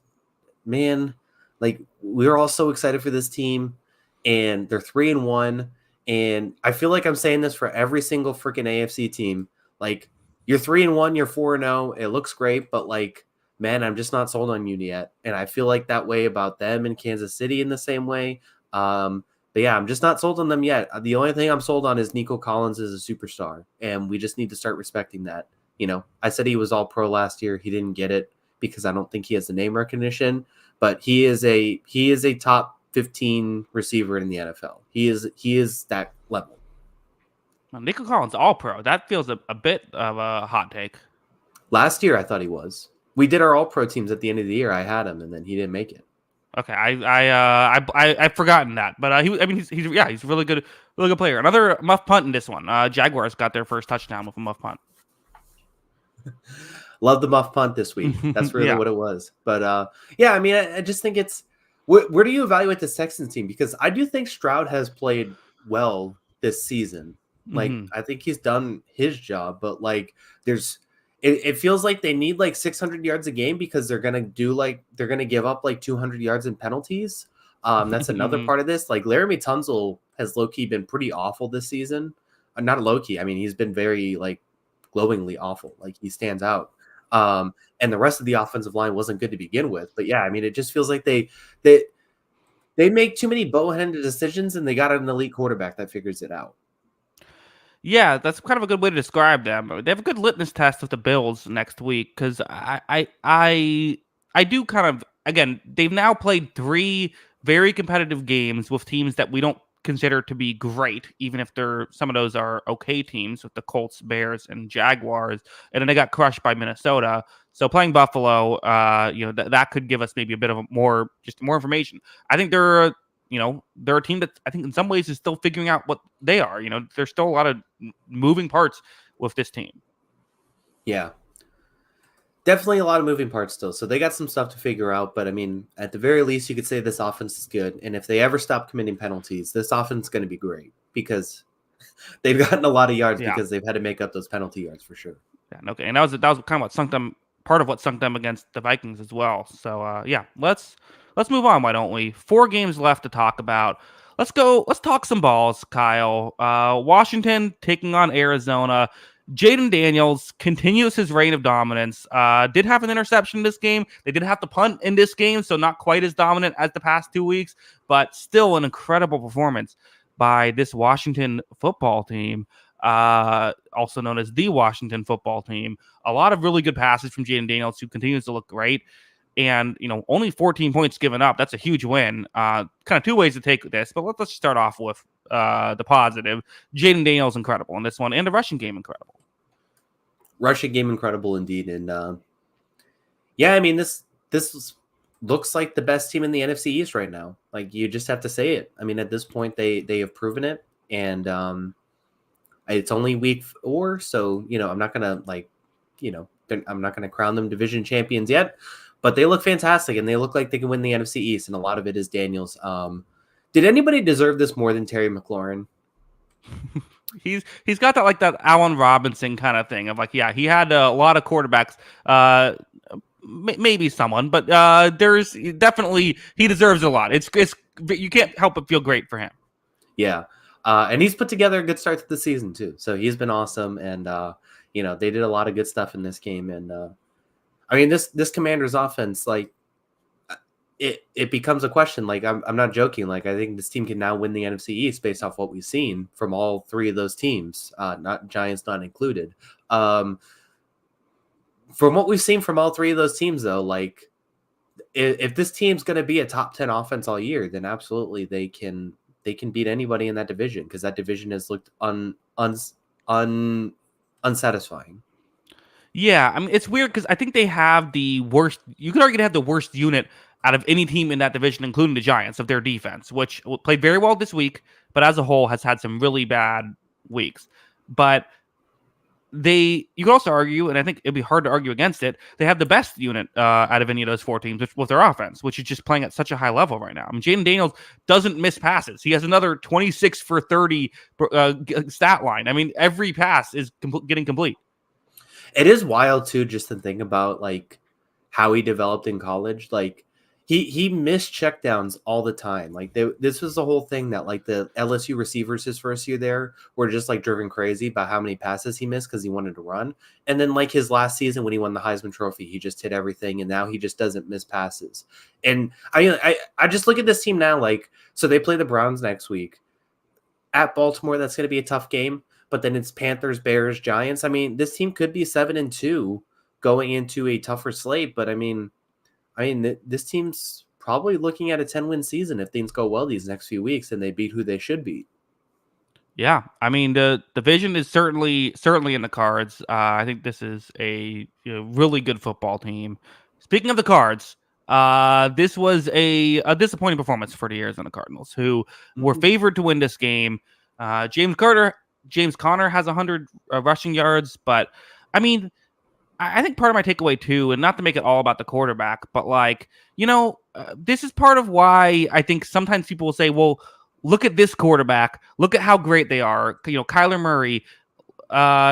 man, like we were all so excited for this team, and they're 3-1. And I feel like I'm saying this for every single freaking AFC team. Like, you're 3-1, you're 4-0. It looks great, but like, man, I'm just not sold on you yet. And I feel like that way about them in Kansas City in the same way. But yeah, I'm just not sold on them yet. The only thing I'm sold on is Nico Collins is a superstar, and we just need to start respecting that. I said he was all pro last year. He didn't get it because I don't think he has the name recognition, but he is a top 15 receiver in the NFL. He is that level. Nico Collins, all pro. That feels a bit of a hot take. Last year, I thought he was. We did our all pro teams at the end of the year. I had him, and then he didn't make it. Okay, I've forgotten that, but he's a really good player. Another muff punt in this one. Jaguars got their first touchdown with a muff punt. Love the muff punt this week. That's really what it was. But yeah, I mean, I just think it's where do you evaluate the Texans team? Because I do think Stroud has played well this season. Like, I think he's done his job, but like it feels like they need like 600 yards a game because they're going to give up like 200 yards in penalties. That's another part of this. Like Laramie Tunsil has low-key been pretty awful this season. Not low-key. I mean, he's been very like glowingly awful. Like he stands out. And the rest of the offensive line wasn't good to begin with. But yeah, I mean, it just feels like they make too many bow-handed decisions, and they got an elite quarterback that figures it out. Yeah, that's kind of a good way to describe them. They have a good litmus test with the Bills next week because I do kind of again. They've now played 3 very competitive games with teams that we don't consider to be great, even if they're some of those are okay teams with the Colts, Bears, and Jaguars, and then they got crushed by Minnesota. So playing Buffalo, that could give us maybe a bit of more information. I think they're a team that I think in some ways is still figuring out what they are. There's still a lot of moving parts with this team. Yeah. Definitely a lot of moving parts still. So they got some stuff to figure out. But I mean, at the very least, you could say this offense is good. And if they ever stop committing penalties, this offense is going to be great because they've gotten a lot of yards because they've had to make up those penalty yards for sure. Yeah, okay. And that was kind of what sunk them, part of what sunk them against the Vikings as well. So let's move on, why don't we? 4 games left to talk about. Let's talk some balls, Kyle. Washington taking on Arizona. Jaden Daniels continues his reign of dominance. Did have an interception in this game. They did have to punt in this game, so not quite as dominant as the past 2 weeks, but still an incredible performance by this Washington football team, also known as the Washington football team. A lot of really good passes from Jaden Daniels, who continues to look great. And, only 14 points given up. That's a huge win. Kind of 2 ways to take this, but let's start off with the positive. Jaden Daniels incredible in this one, and the rushing game incredible. Rushing game incredible indeed. And I mean, this looks like the best team in the NFC East right now. Like, you just have to say it. I mean, at this point, they have proven it. And it's only week 4, so, I'm not going to, I'm not going to crown them division champions yet. But they look fantastic, and they look like they can win the NFC East, and a lot of it is Daniels. Did anybody deserve this more than Terry McLaurin? He's got that Allen Robinson kind of thing of he had a lot of quarterbacks, maybe someone, but there's definitely he deserves a lot. It's you can't help but feel great for him. Yeah, and he's put together a good start to the season too. So he's been awesome, and they did a lot of good stuff in this game, and I mean, this Commanders offense, like, it becomes a question. Like, I'm not joking. Like, I think this team can now win the NFC East based off what we've seen from all 3 of those teams, not Giants not included. From what we've seen from all 3 of those teams, though, like, if this team's going to be a top 10 offense all year, then absolutely they can beat anybody in that division, because that division has looked unsatisfying. Yeah, I mean, it's weird because I think they have the worst. You could argue they have the worst unit out of any team in that division, including the Giants, of their defense, which played very well this week, but as a whole has had some really bad weeks. But you could also argue, and I think it'd be hard to argue against it, they have the best unit out of any of those 4 teams with their offense, which is just playing at such a high level right now. I mean, Jaden Daniels doesn't miss passes. He has another 26 for 30 stat line. I mean, every pass is getting complete. It is wild too, just to think about like how he developed in college. Like, he missed checkdowns all the time. Like, this was the whole thing that like the LSU receivers his first year there were just like driven crazy by how many passes he missed because he wanted to run. And then like his last season when he won the Heisman Trophy, he just hit everything, and now he just doesn't miss passes. And I just look at this team now. Like, so they play the Browns next week at Baltimore. That's going to be a tough game. But then it's Panthers, Bears, Giants. I mean, this team could be 7-2 going into a tougher slate. But I mean, this team's probably looking at a 10-win season if things go well these next few weeks and they beat who they should beat. Yeah, I mean, the division is certainly in the cards. I think this is a really good football team. Speaking of the cards, this was a disappointing performance for the Arizona Cardinals, who were favored to win this game. James Conner has 100 rushing yards, but I mean, I think part of my takeaway too, and not to make it all about the quarterback, but like, this is part of why I think sometimes people will say, well, look at this quarterback, look at how great they are. Kyler Murray,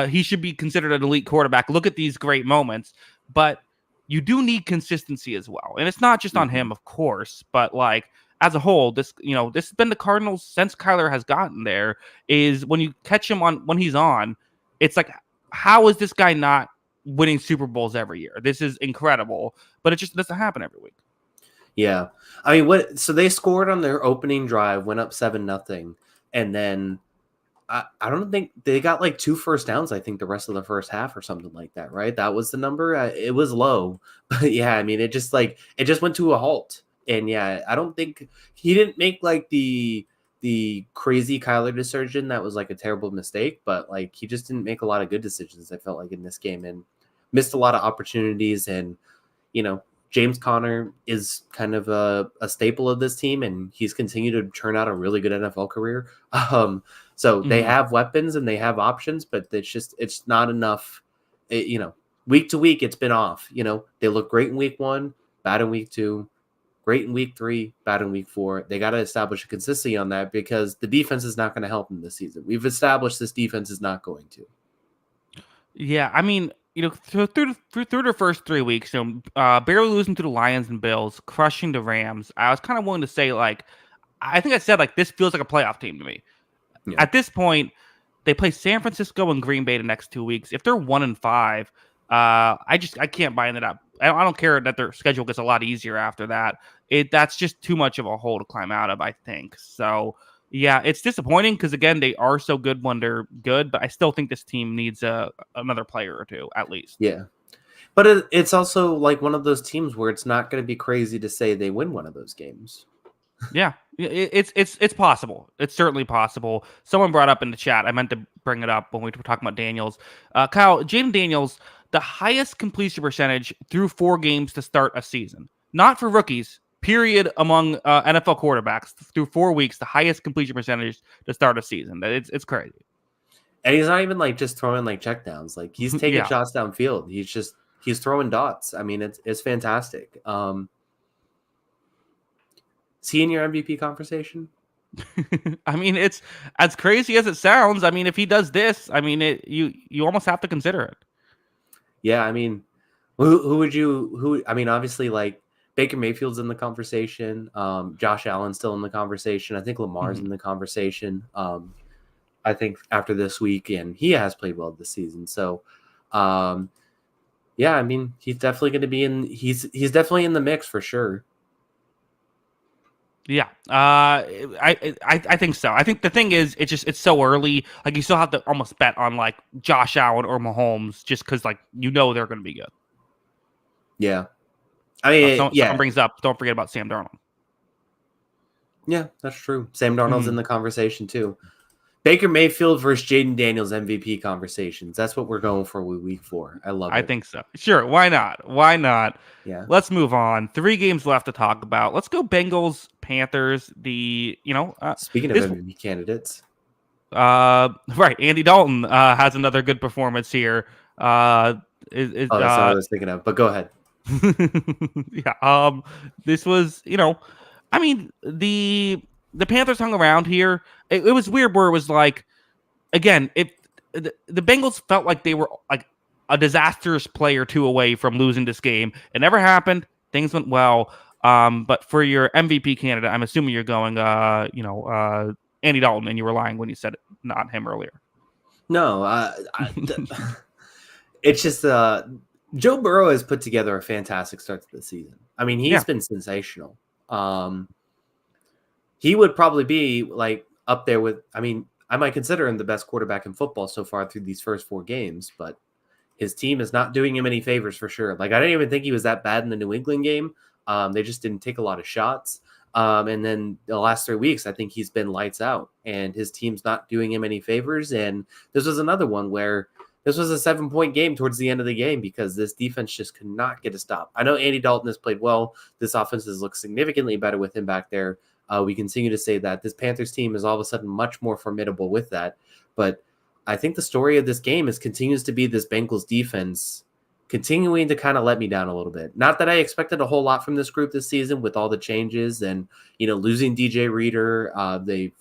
he should be considered an elite quarterback. Look at these great moments, but you do need consistency as well. And it's not just on him, of course, but like, as a whole, this has been the Cardinals since Kyler has gotten there, is when you catch him when he's on, it's like, how is this guy not winning Super Bowls every year. This is incredible, but it just doesn't happen every week. Yeah. I mean, what? So they scored on their opening drive, went up 7-0, and then I don't think they got like 2 first downs. I think the rest of the first half or something like that, right? That was the number. It was low, but yeah, I mean, it just went to a halt. And yeah, I don't think he didn't make like the crazy Kyler decision that was like a terrible mistake, but like he just didn't make a lot of good decisions. I felt like in this game and missed a lot of opportunities. And you know, James Conner is kind of a staple of this team, and he's continued to churn out a really good NFL career. So they have weapons and they have options, but it's not enough. Week to week, it's been off. They look great in week 1, bad in week 2, great in week 3, bad in week 4. They got to establish a consistency on that because the defense is not going to help them this season. We've established this defense is not going to. Yeah, I mean, through the first 3 weeks, barely losing to the Lions and Bills, crushing the Rams. I was kind of willing to say, like, I think I said, like, this feels like a playoff team to me. Yeah. At this point, they play San Francisco and Green Bay the next 2 weeks. If they're 1-5, I can't buy into that. I don't care that their schedule gets a lot easier after that. That's just too much of a hole to climb out of, I think. So, yeah, it's disappointing because, again, they are so good when they're good, but I still think this team needs another player or two, at least. Yeah. But it's also like one of those teams where it's not going to be crazy to say they win one of those games. Yeah, it's possible. It's certainly possible. Someone brought up in the chat. I meant to bring it up when we were talking about Daniels. Kyle, Jaden Daniels, the highest completion percentage through 4 games to start a season. Not for rookies, period, among NFL quarterbacks. Through 4 weeks, the highest completion percentage to start a season. It's crazy. And he's not even like just throwing like checkdowns. Like he's taking shots downfield. He's throwing dots. I mean, it's fantastic. Is he in your MVP conversation? I mean, it's as crazy as it sounds. I mean, if he does this, I mean, you almost have to consider it. Yeah, I mean, I mean, obviously, like Baker Mayfield's in the conversation. Josh Allen's still in the conversation. I think Lamar's in the conversation. I think after this week, and he has played well this season. So, yeah, I mean, he's definitely going to be in. He's definitely in the mix for sure. Yeah, I think so. I think the thing is, it's so early. Like you still have to almost bet on like Josh Allen or Mahomes, just because like they're going to be good. Yeah, I mean, someone brings up, don't forget about Sam Darnold. Yeah, that's true. Sam Darnold's in the conversation too. Baker Mayfield versus Jaden Daniels MVP conversations. That's what we're going for with week 4. I love it. I think so. Sure. Why not? Why not? Yeah. Let's move on. 3 games left to talk about. Let's go Bengals, Panthers. Speaking of MVP candidates. Right. Andy Dalton has another good performance here. That's what I was thinking of, but go ahead. Yeah. This was, I mean, the Panthers hung around here. It was weird where it was like, again, the Bengals felt like they were like a disastrous play or 2 away from losing this game. It never happened. Things went well. But for your MVP candidate, I'm assuming you're going, Andy Dalton, and you were lying when you said not him earlier. No, it's just Joe Burrow has put together a fantastic start to the season. I mean, he's been sensational. He would probably be like up there with, I mean, I might consider him the best quarterback in football so far through these first 4 games, but his team is not doing him any favors for sure. Like, I didn't even think he was that bad in the New England game. They just didn't take a lot of shots. And then the last 3 weeks, I think he's been lights out, and his team's not doing him any favors. And this was another one where this was a 7-point game towards the end of the game because this defense just could not get a stop. I know Andy Dalton has played well. This offense has looked significantly better with him back there. We continue to say that this Panthers team is all of a sudden much more formidable with that. But I think the story of this game continues to be this Bengals defense continuing to kind of let me down a little bit. Not that I expected a whole lot from this group this season with all the changes and, losing DJ Reader. They,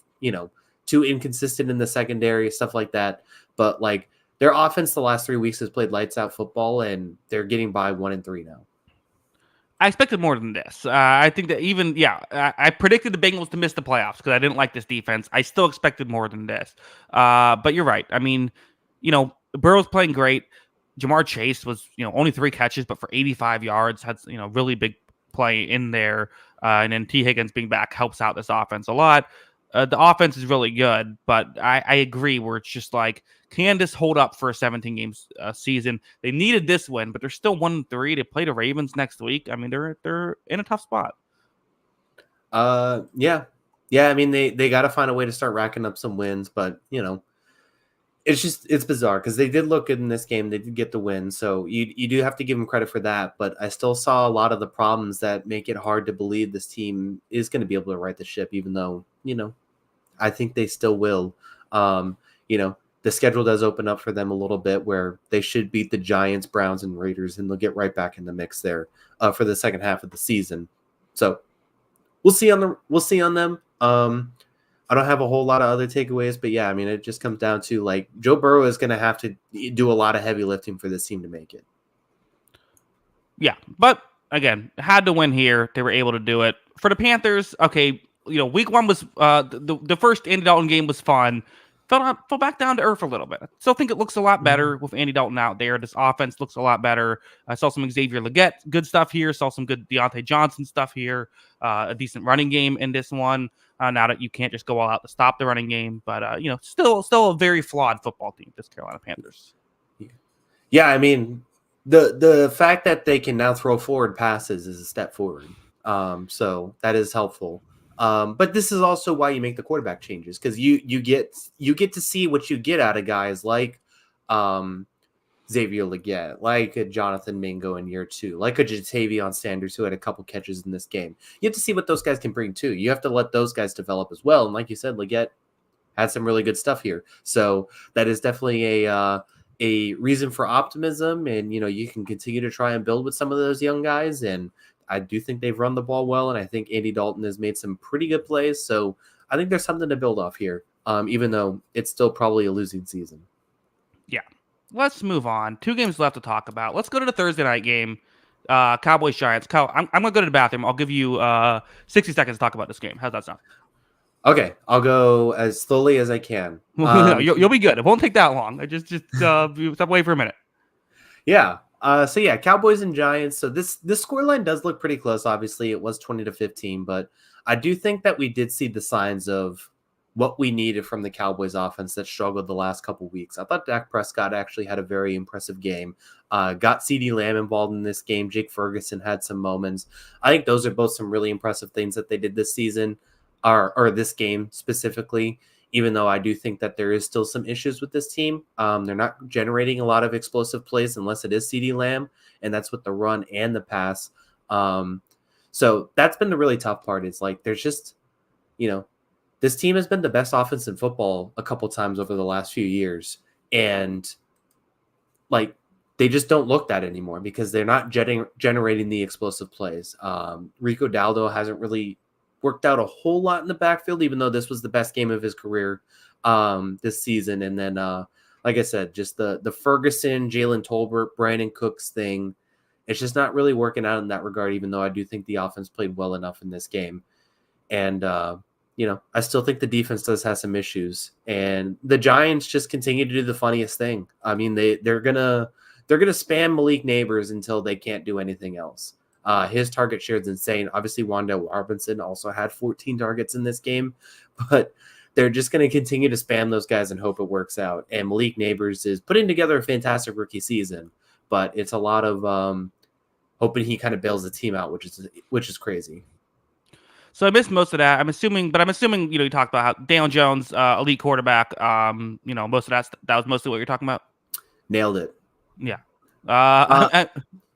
too inconsistent in the secondary, stuff like that. But like their offense the last 3 weeks has played lights out football, and they're getting by 1-3 now. I expected more than this. I think that I predicted the Bengals to miss the playoffs because I didn't like this defense. I still expected more than this. But you're right. I mean, Burrow's playing great. Jamar Chase was, only 3 catches, but for 85 yards, had, really big play in there. And then T. Higgins being back helps out this offense a lot. The offense is really good, but I agree where it's just like, can this hold up for a 17 games season? They needed this win, but they're still 1-3. They play the Ravens next week. I mean, they're in a tough spot. Yeah. I mean, they got to find a way to start racking up some wins, but it's bizarre because they did look good in this game. They did get the win, so you do have to give them credit for that. But I still saw a lot of the problems that make it hard to believe this team is going to be able to right the ship, even though I think they still will. The schedule does open up for them a little bit where they should beat the Giants, Browns, and Raiders, and they'll get right back in the mix there for the second half of the season. So we'll see on them. I don't have a whole lot of other takeaways, but yeah, I mean, it just comes down to like Joe Burrow is going to have to do a lot of heavy lifting for this team to make it. Yeah, but again, had to win here. They were able to do it. For the Panthers, okay, week 1 was the first Andy Dalton game was fun. Fell back down to earth a little bit. I still think it looks a lot better with Andy Dalton out there. This offense looks a lot better. I saw some Xavier Legette good stuff here. Saw some good Deontay Johnson stuff here. A decent running game in this one. Now that you can't just go all out to stop the running game, but still a very flawed football team, this Carolina Panthers. Yeah, I mean, the fact that they can now throw forward passes is a step forward. So that is helpful. But this is also why you make the quarterback changes, because you get to see what you get out of guys like Xavier Legette, like a Jonathan Mingo in year 2, like a Jatavion Sanders who had a couple catches in this game. You have to see what those guys can bring too. You have to let those guys develop as well. And like you said, Legette had some really good stuff here. So that is definitely a reason for optimism. And, you can continue to try and build with some of those young guys. And I do think they've run the ball well. And I think Andy Dalton has made some pretty good plays. So I think there's something to build off here, even though it's still probably a losing season. Yeah. Let's move on. 2 games left to talk about. Let's go to the Thursday night game. Cowboys Giants. I'm going to go to the bathroom. I'll give you 60 seconds to talk about this game. How's that sound? Okay, I'll go as slowly as I can. You'll be good. It won't take that long. I just step away for a minute. Yeah. So yeah, Cowboys and Giants. So this scoreline does look pretty close. Obviously, it was 20-15, but I do think that we did see the signs of what we needed from the Cowboys offense that struggled the last couple weeks. I thought Dak Prescott actually had a very impressive game. Got CeeDee Lamb involved in this game. Jake Ferguson had some moments. I think those are both some really impressive things that they did this season, or this game specifically, even though I do think that there is still some issues with this team. They're not generating a lot of explosive plays unless it is CeeDee Lamb, and that's with the run and the pass. So that's been the really tough part. It's like there's just, this team has been the best offense in football a couple times over the last few years. And like, they just don't look that anymore because they're not generating the explosive plays. Rico Daldo hasn't really worked out a whole lot in the backfield, even though this was the best game of his career this season. And then, like I said, just the Ferguson, Jalen Tolbert, Brandon Cooks thing, it's just not really working out in that regard, even though I do think the offense played well enough in this game. And, I still think the defense does have some issues, and the Giants just continue to do the funniest thing. I mean, they're gonna spam Malik Neighbors until they can't do anything else. His target share is insane. Obviously, Wan'Dale Robinson also had 14 targets in this game, but they're just going to continue to spam those guys and hope it works out. And Malik Neighbors is putting together a fantastic rookie season, but it's a lot of hoping he kind of bails the team out, which is crazy. So I missed most of that. I'm assuming you talked about how Daniel Jones, elite quarterback. Most of that was mostly what you're talking about. Nailed it. Yeah.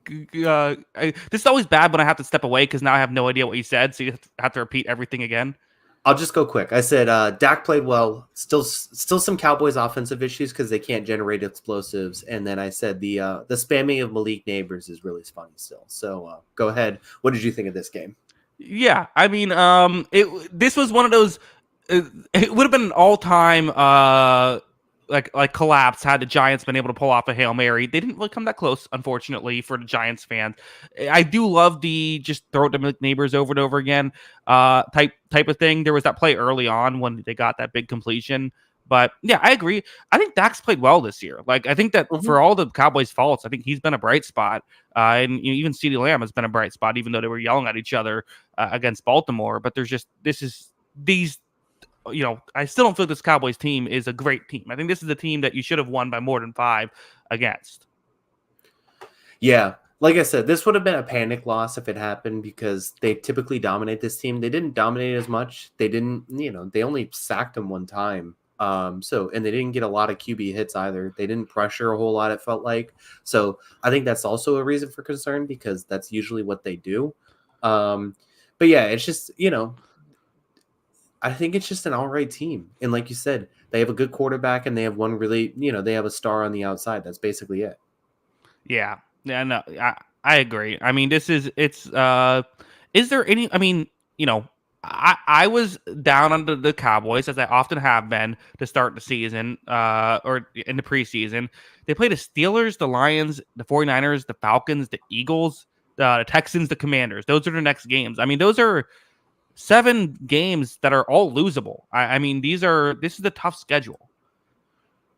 This is always bad when I have to step away because now I have no idea what you said, so you have to repeat everything again. I'll just go quick. I said Dak played well. Still some Cowboys offensive issues because they can't generate explosives. And then I said the spamming of Malik Neighbors is really funny still. So go ahead. What did you think of this game? Yeah, I mean, this was one of those. It would have been an all-time like collapse had the Giants been able to pull off a Hail Mary. They didn't really come that close, unfortunately, for the Giants fans. I do love the just throw it to Neighbors over and over again type of thing. There was that play early on when they got that big completion, But yeah, I agree. I think Dak's played well this year. Like, I think that Mhm. for all the Cowboys' faults, I think he's been a bright spot. And even CeeDee Lamb has been a bright spot, even though they were yelling at each other against Baltimore. But there's just these. I still don't feel this Cowboys team is a great team. I think this is a team that you should have won by more than 5 against. Yeah. Like I said, this would have been a panic loss if it happened because they typically dominate this team. They didn't dominate as much. They didn't, they only sacked them one time. And they didn't get a lot of QB hits either. They didn't pressure a whole lot, it felt like. So I think that's also a reason for concern because that's usually what they do. But yeah, it's just, I think it's just an all right team. And like you said, they have a good quarterback and they have one really, they have a star on the outside. That's basically it. Yeah. Yeah, no, I agree. I mean, is there any I was down on the Cowboys as I often have been to start the season, or in the preseason. They play the Steelers, the Lions, the 49ers, the Falcons, the Eagles, the Texans, the Commanders. Those are the next games. I mean, those are 7 games that are all losable. I mean, this is a tough schedule.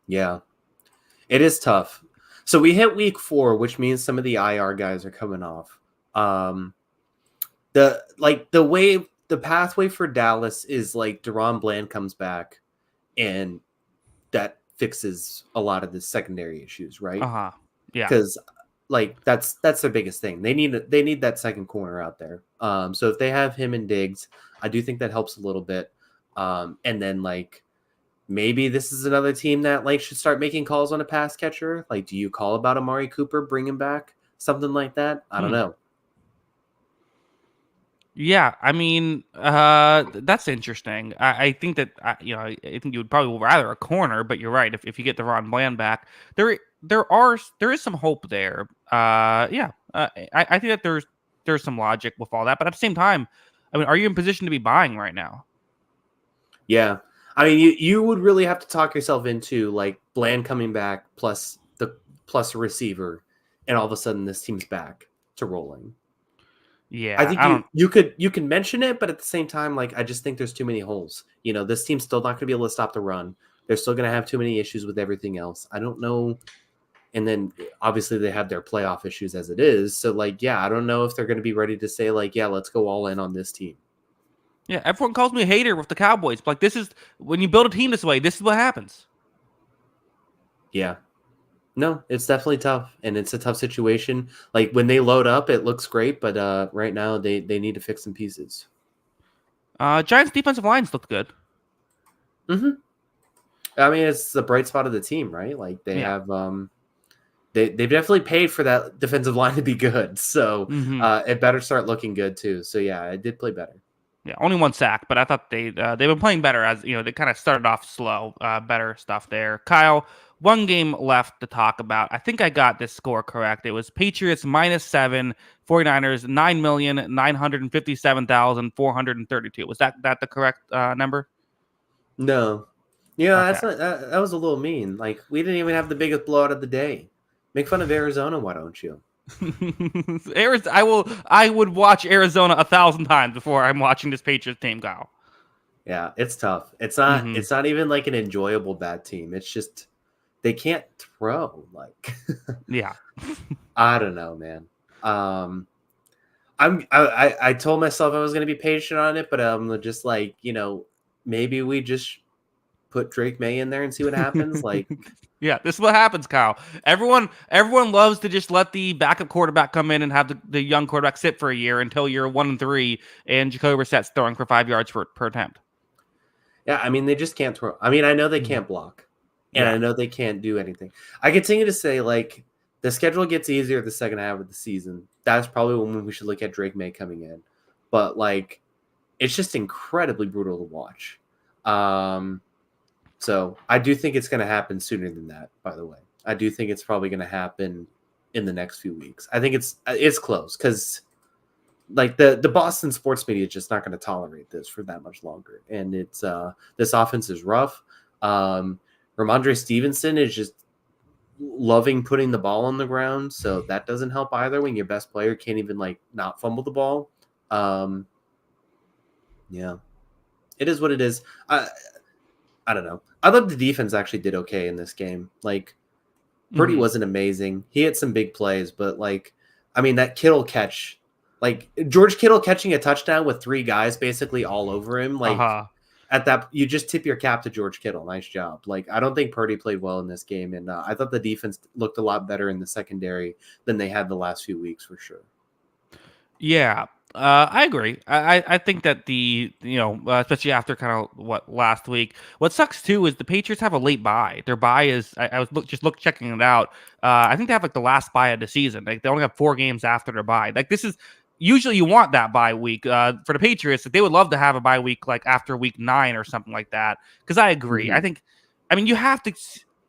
Yeah. It is tough. So we hit week 4, which means some of the IR guys are coming off. The pathway for Dallas is like Deron Bland comes back, and that fixes a lot of the secondary issues, right? Uh-huh. Yeah. Because that's their biggest thing. They need that second corner out there. So if they have him and Diggs, I do think that helps a little bit. And then maybe this is another team that should start making calls on a pass catcher. Like, do you call about Amari Cooper, bring him back, something like that? I don't know. Yeah, I mean, that's interesting. I think that I think you would probably rather a corner, but you're right. If you get the Ron Bland back, there is some hope there. Yeah, I think that there's some logic with all that, but at the same time, I mean, are you in position to be buying right now? Yeah, I mean, you would really have to talk yourself into Bland coming back plus a receiver, and all of a sudden this team's back to rolling. I Yeah, think I don't. you can mention it, but at the same time, I just think there's too many holes. This team's still not going to be able to stop the run. They're still going to have too many issues with everything else. I don't know. And then obviously they have their playoff issues as it is. So yeah, I don't know if they're going to be ready to say yeah, let's go all in on this team. Yeah, everyone calls me a hater with the Cowboys, but this is when you build a team this way. This is what happens. Yeah. No, it's definitely tough, and it's a tough situation. When they load up, it looks great, but right now they need to fix some pieces. Giants defensive lines looked good. Mm-hmm. I mean, it's the bright spot of the team, right? They Yeah. have they've definitely paid for that defensive line to be good, so Mm-hmm. it better start looking good too. So yeah, it did play better. Yeah, only 1 sack, but I thought they've been playing better as they kind of started off slow. Better stuff there. Kyle, 1 game left to talk about. I think I got this score correct. It was Patriots -7, 49ers 9,957,432. Was that the correct number? No, yeah, Okay. that's not that was a little mean. We didn't even have the biggest blowout of the day. Make fun of Arizona, why don't you? I would watch Arizona 1,000 times before I'm watching this Patriots team, Kyle. Yeah, it's tough. Mm-hmm. It's not even an enjoyable bad team. It's just they can't throw. Yeah. I don't know, man. I told myself I was going to be patient on it, but I'm just maybe we just put Drake May in there and see what happens. Yeah, this is what happens, Kyle. Everyone loves to just let the backup quarterback come in and have the young quarterback sit for a year until you're 1-3 and Jacoby Brissett's throwing for 5 yards per attempt. Yeah, I mean they just can't throw. I mean I know they can't block, and Yeah. I know they can't do anything. I continue to say the schedule gets easier the second half of the season. That's probably when we should look at Drake May coming in, but it's just incredibly brutal to watch. So I do think it's going to happen sooner than that. By the way, I do think it's probably going to happen in the next few weeks. I think it's close because the Boston sports media is just not going to tolerate this for that much longer. And it's this offense is rough. Ramondre Stevenson is just loving putting the ball on the ground, so that doesn't help either when your best player can't even not fumble the ball. Yeah, it is what it is. I don't know. I thought the defense actually did okay in this game. Like Purdy Mm-hmm. wasn't amazing. He had some big plays, but like, I mean, that Kittle catch, like George Kittle catching a touchdown with three guys basically all over him, like Uh-huh. at that, you just tip your cap to George Kittle. Nice job. Like, I don't think Purdy played well in this game, and I thought the defense looked a lot better in the secondary than they had the last few weeks for sure. Yeah, I agree. I think that especially after kind of what last week. What sucks too is the Patriots have a late bye. Their bye is I was checking it out. I think they have like the last bye of the season. Like they only have 4 games after their bye. Like this is usually you want that bye week for the Patriots. Like, they would love to have a bye week like after week 9 or something like that. Because I agree. Mm-hmm. I mean, you have to.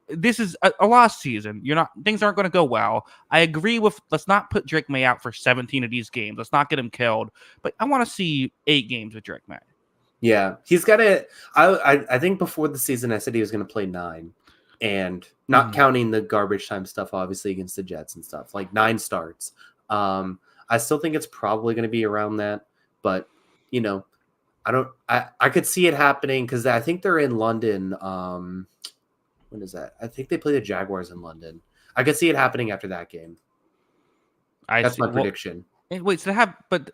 This is a lost season. You're not things aren't going to go well. I agree with let's not put Drake May out for 17 of these games. Let's not get him killed. But I want to see 8 games with Drake May. Yeah, he's got to. I think before the season, I said he was going to play 9, and not counting the garbage time stuff, obviously against the Jets and stuff, like 9 starts. I still think it's probably going to be around that, but you know, I don't. I could see it happening because I think they're in London. When is that? I think they play the Jaguars in London. I could see it happening after that game. I That's see. my Well, prediction. wait. So they have, but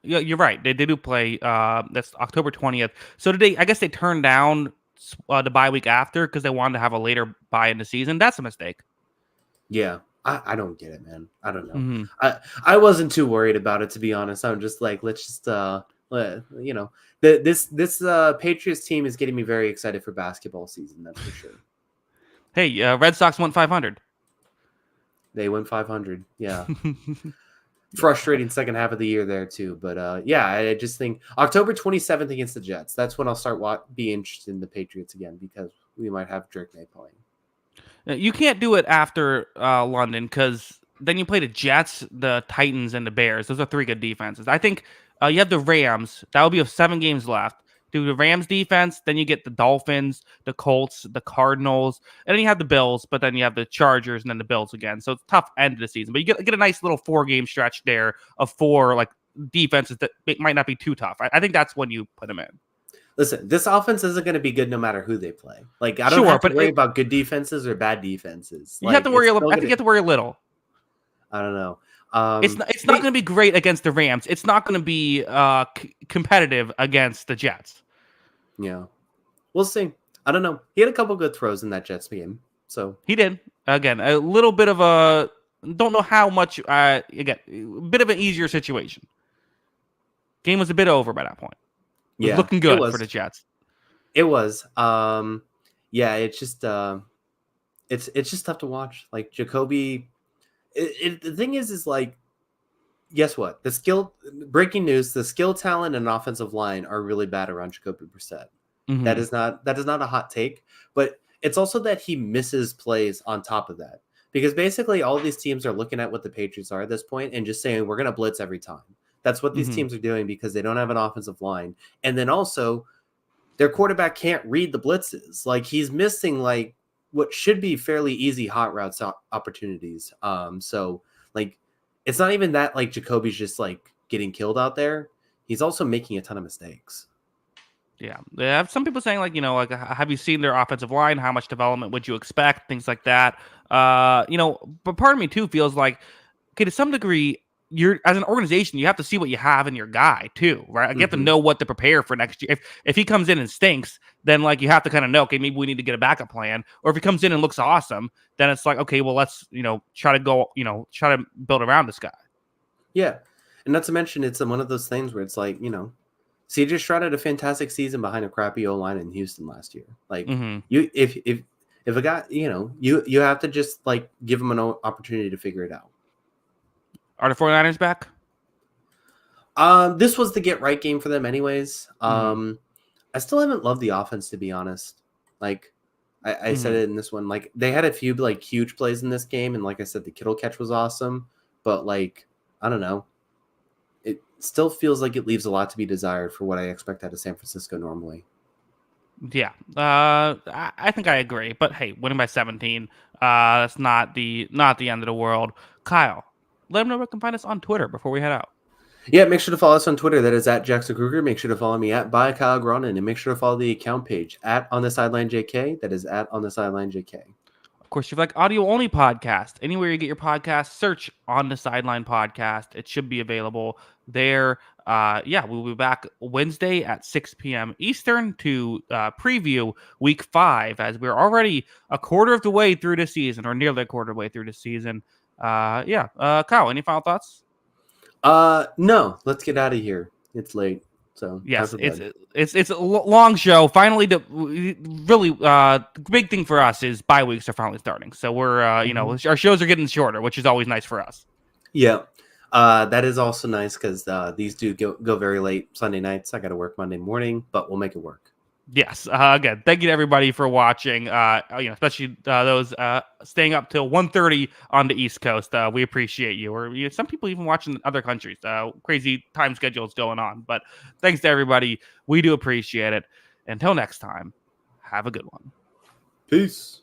you're right. They do play. That's October 20th. So did they? I guess they turned down the bye week after because they wanted to have a later bye in the season. That's a mistake. Yeah, I don't get it, man. I don't know. Mm-hmm. I wasn't too worried about it, to be honest. I'm just like, let's just this Patriots team is getting me very excited for basketball season. That's for sure. Hey, Red Sox won 500. They went 500. Yeah, frustrating second half of the year there too. But yeah, I just think October 27th against the Jets. That's when I'll start be interested in the Patriots again because we might have Drake May playing. You can't do it after London because then you play the Jets, the Titans, and the Bears. Those are 3 good defenses. I think you have the Rams. That will be of 7 games left. Do the Rams defense, then you get the Dolphins, the Colts, the Cardinals, and then you have the Bills, but then you have the Chargers and then the Bills again. So it's a tough end of the season. But you get a nice little 4-game stretch there of 4 like defenses that might not be too tough. I think that's when you put them in. Listen, this offense isn't going to be good no matter who they play. Like, I don't Sure, have to but worry about good defenses or bad defenses. you have Like, to worry. it's I still think you have to worry a little. I don't know. It's not going to be great against the Rams. It's not going to be competitive against the Jets. Yeah, we'll see. I don't know. He had a couple good throws in that Jets game, so He did. Again, a little bit of a don't know how much. Again, a bit of an easier situation. Game was a bit over by that point. It was yeah, looking it good for was. the Jets. It was. Yeah, it's just it's just tough to watch. Like Jacoby, the thing is like, guess what? Breaking news: the skill, talent, and offensive line are really bad around Jacoby Brissett. That Mm-hmm. is not a hot take, but it's also that he misses plays on top of that. Because basically all these teams are looking at what the Patriots are at this point and just saying we're going to blitz every time. That's what these Mm-hmm. teams are doing because they don't have an offensive line. And then also their quarterback can't read the blitzes. Like he's missing like what should be fairly easy hot routes opportunities. So like it's not even that like Jacoby's just like getting killed out there. He's also making a ton of mistakes. Yeah, they have some people saying like have you seen their offensive line? How much development would you expect? Things like that. But part of me too feels like okay, to some degree, you're as an organization, you have to see what you have in your guy too, right? Like, you have to know what to prepare for next year. If he comes in and stinks, then like you have to kind of know, okay, maybe we need to get a backup plan. Or if he comes in and looks awesome, then it's like, okay, well, let's try to build around this guy. Yeah. And not to mention, it's one of those things where it's like, CJ Stroud had a fantastic season behind a crappy O line in Houston last year. Like Mm-hmm. if a guy, you have to just like give him an opportunity to figure it out. Are the 49ers back? This was the get right game for them anyways. I still haven't loved the offense, to be honest. Like I said it in this one, like they had a few like huge plays in this game. And like I said, the Kittle catch was awesome, but like, I don't know. It still feels like it leaves a lot to be desired for what I expect out of San Francisco normally. Yeah, I think I agree. But hey, winning by 17, that's not the end of the world. Kyle, let them know where they can find us on Twitter before we head out. Yeah, make sure to follow us on Twitter. That is at Jackson Kruger. Make sure to follow me at by Kyle Gronin, and make sure to follow the account page at On the Sideline JK. That is at On the Sideline JK. Of course, if you like audio only podcast, anywhere you get your podcast, search On the Sideline Podcast. It should be available there. We'll be back Wednesday at 6 p.m. Eastern to preview Week 5, as we're already a quarter of the way through the season, or nearly a quarter of the way through the season. Kyle, any final thoughts? No, let's get out of here. It's late. So yes, it's a long show. Finally, the really big thing for us is bye weeks are finally starting. So we're our shows are getting shorter, which is always nice for us. Yeah, that is also nice because these do go very late Sunday nights. I got to work Monday morning, but we'll make it work. Yes. Again, thank you to everybody for watching. Especially those staying up till 1:30 on the East Coast. We appreciate you. Or some people even watching in other countries. Crazy time schedules going on. But thanks to everybody. We do appreciate it. Until next time, have a good one. Peace.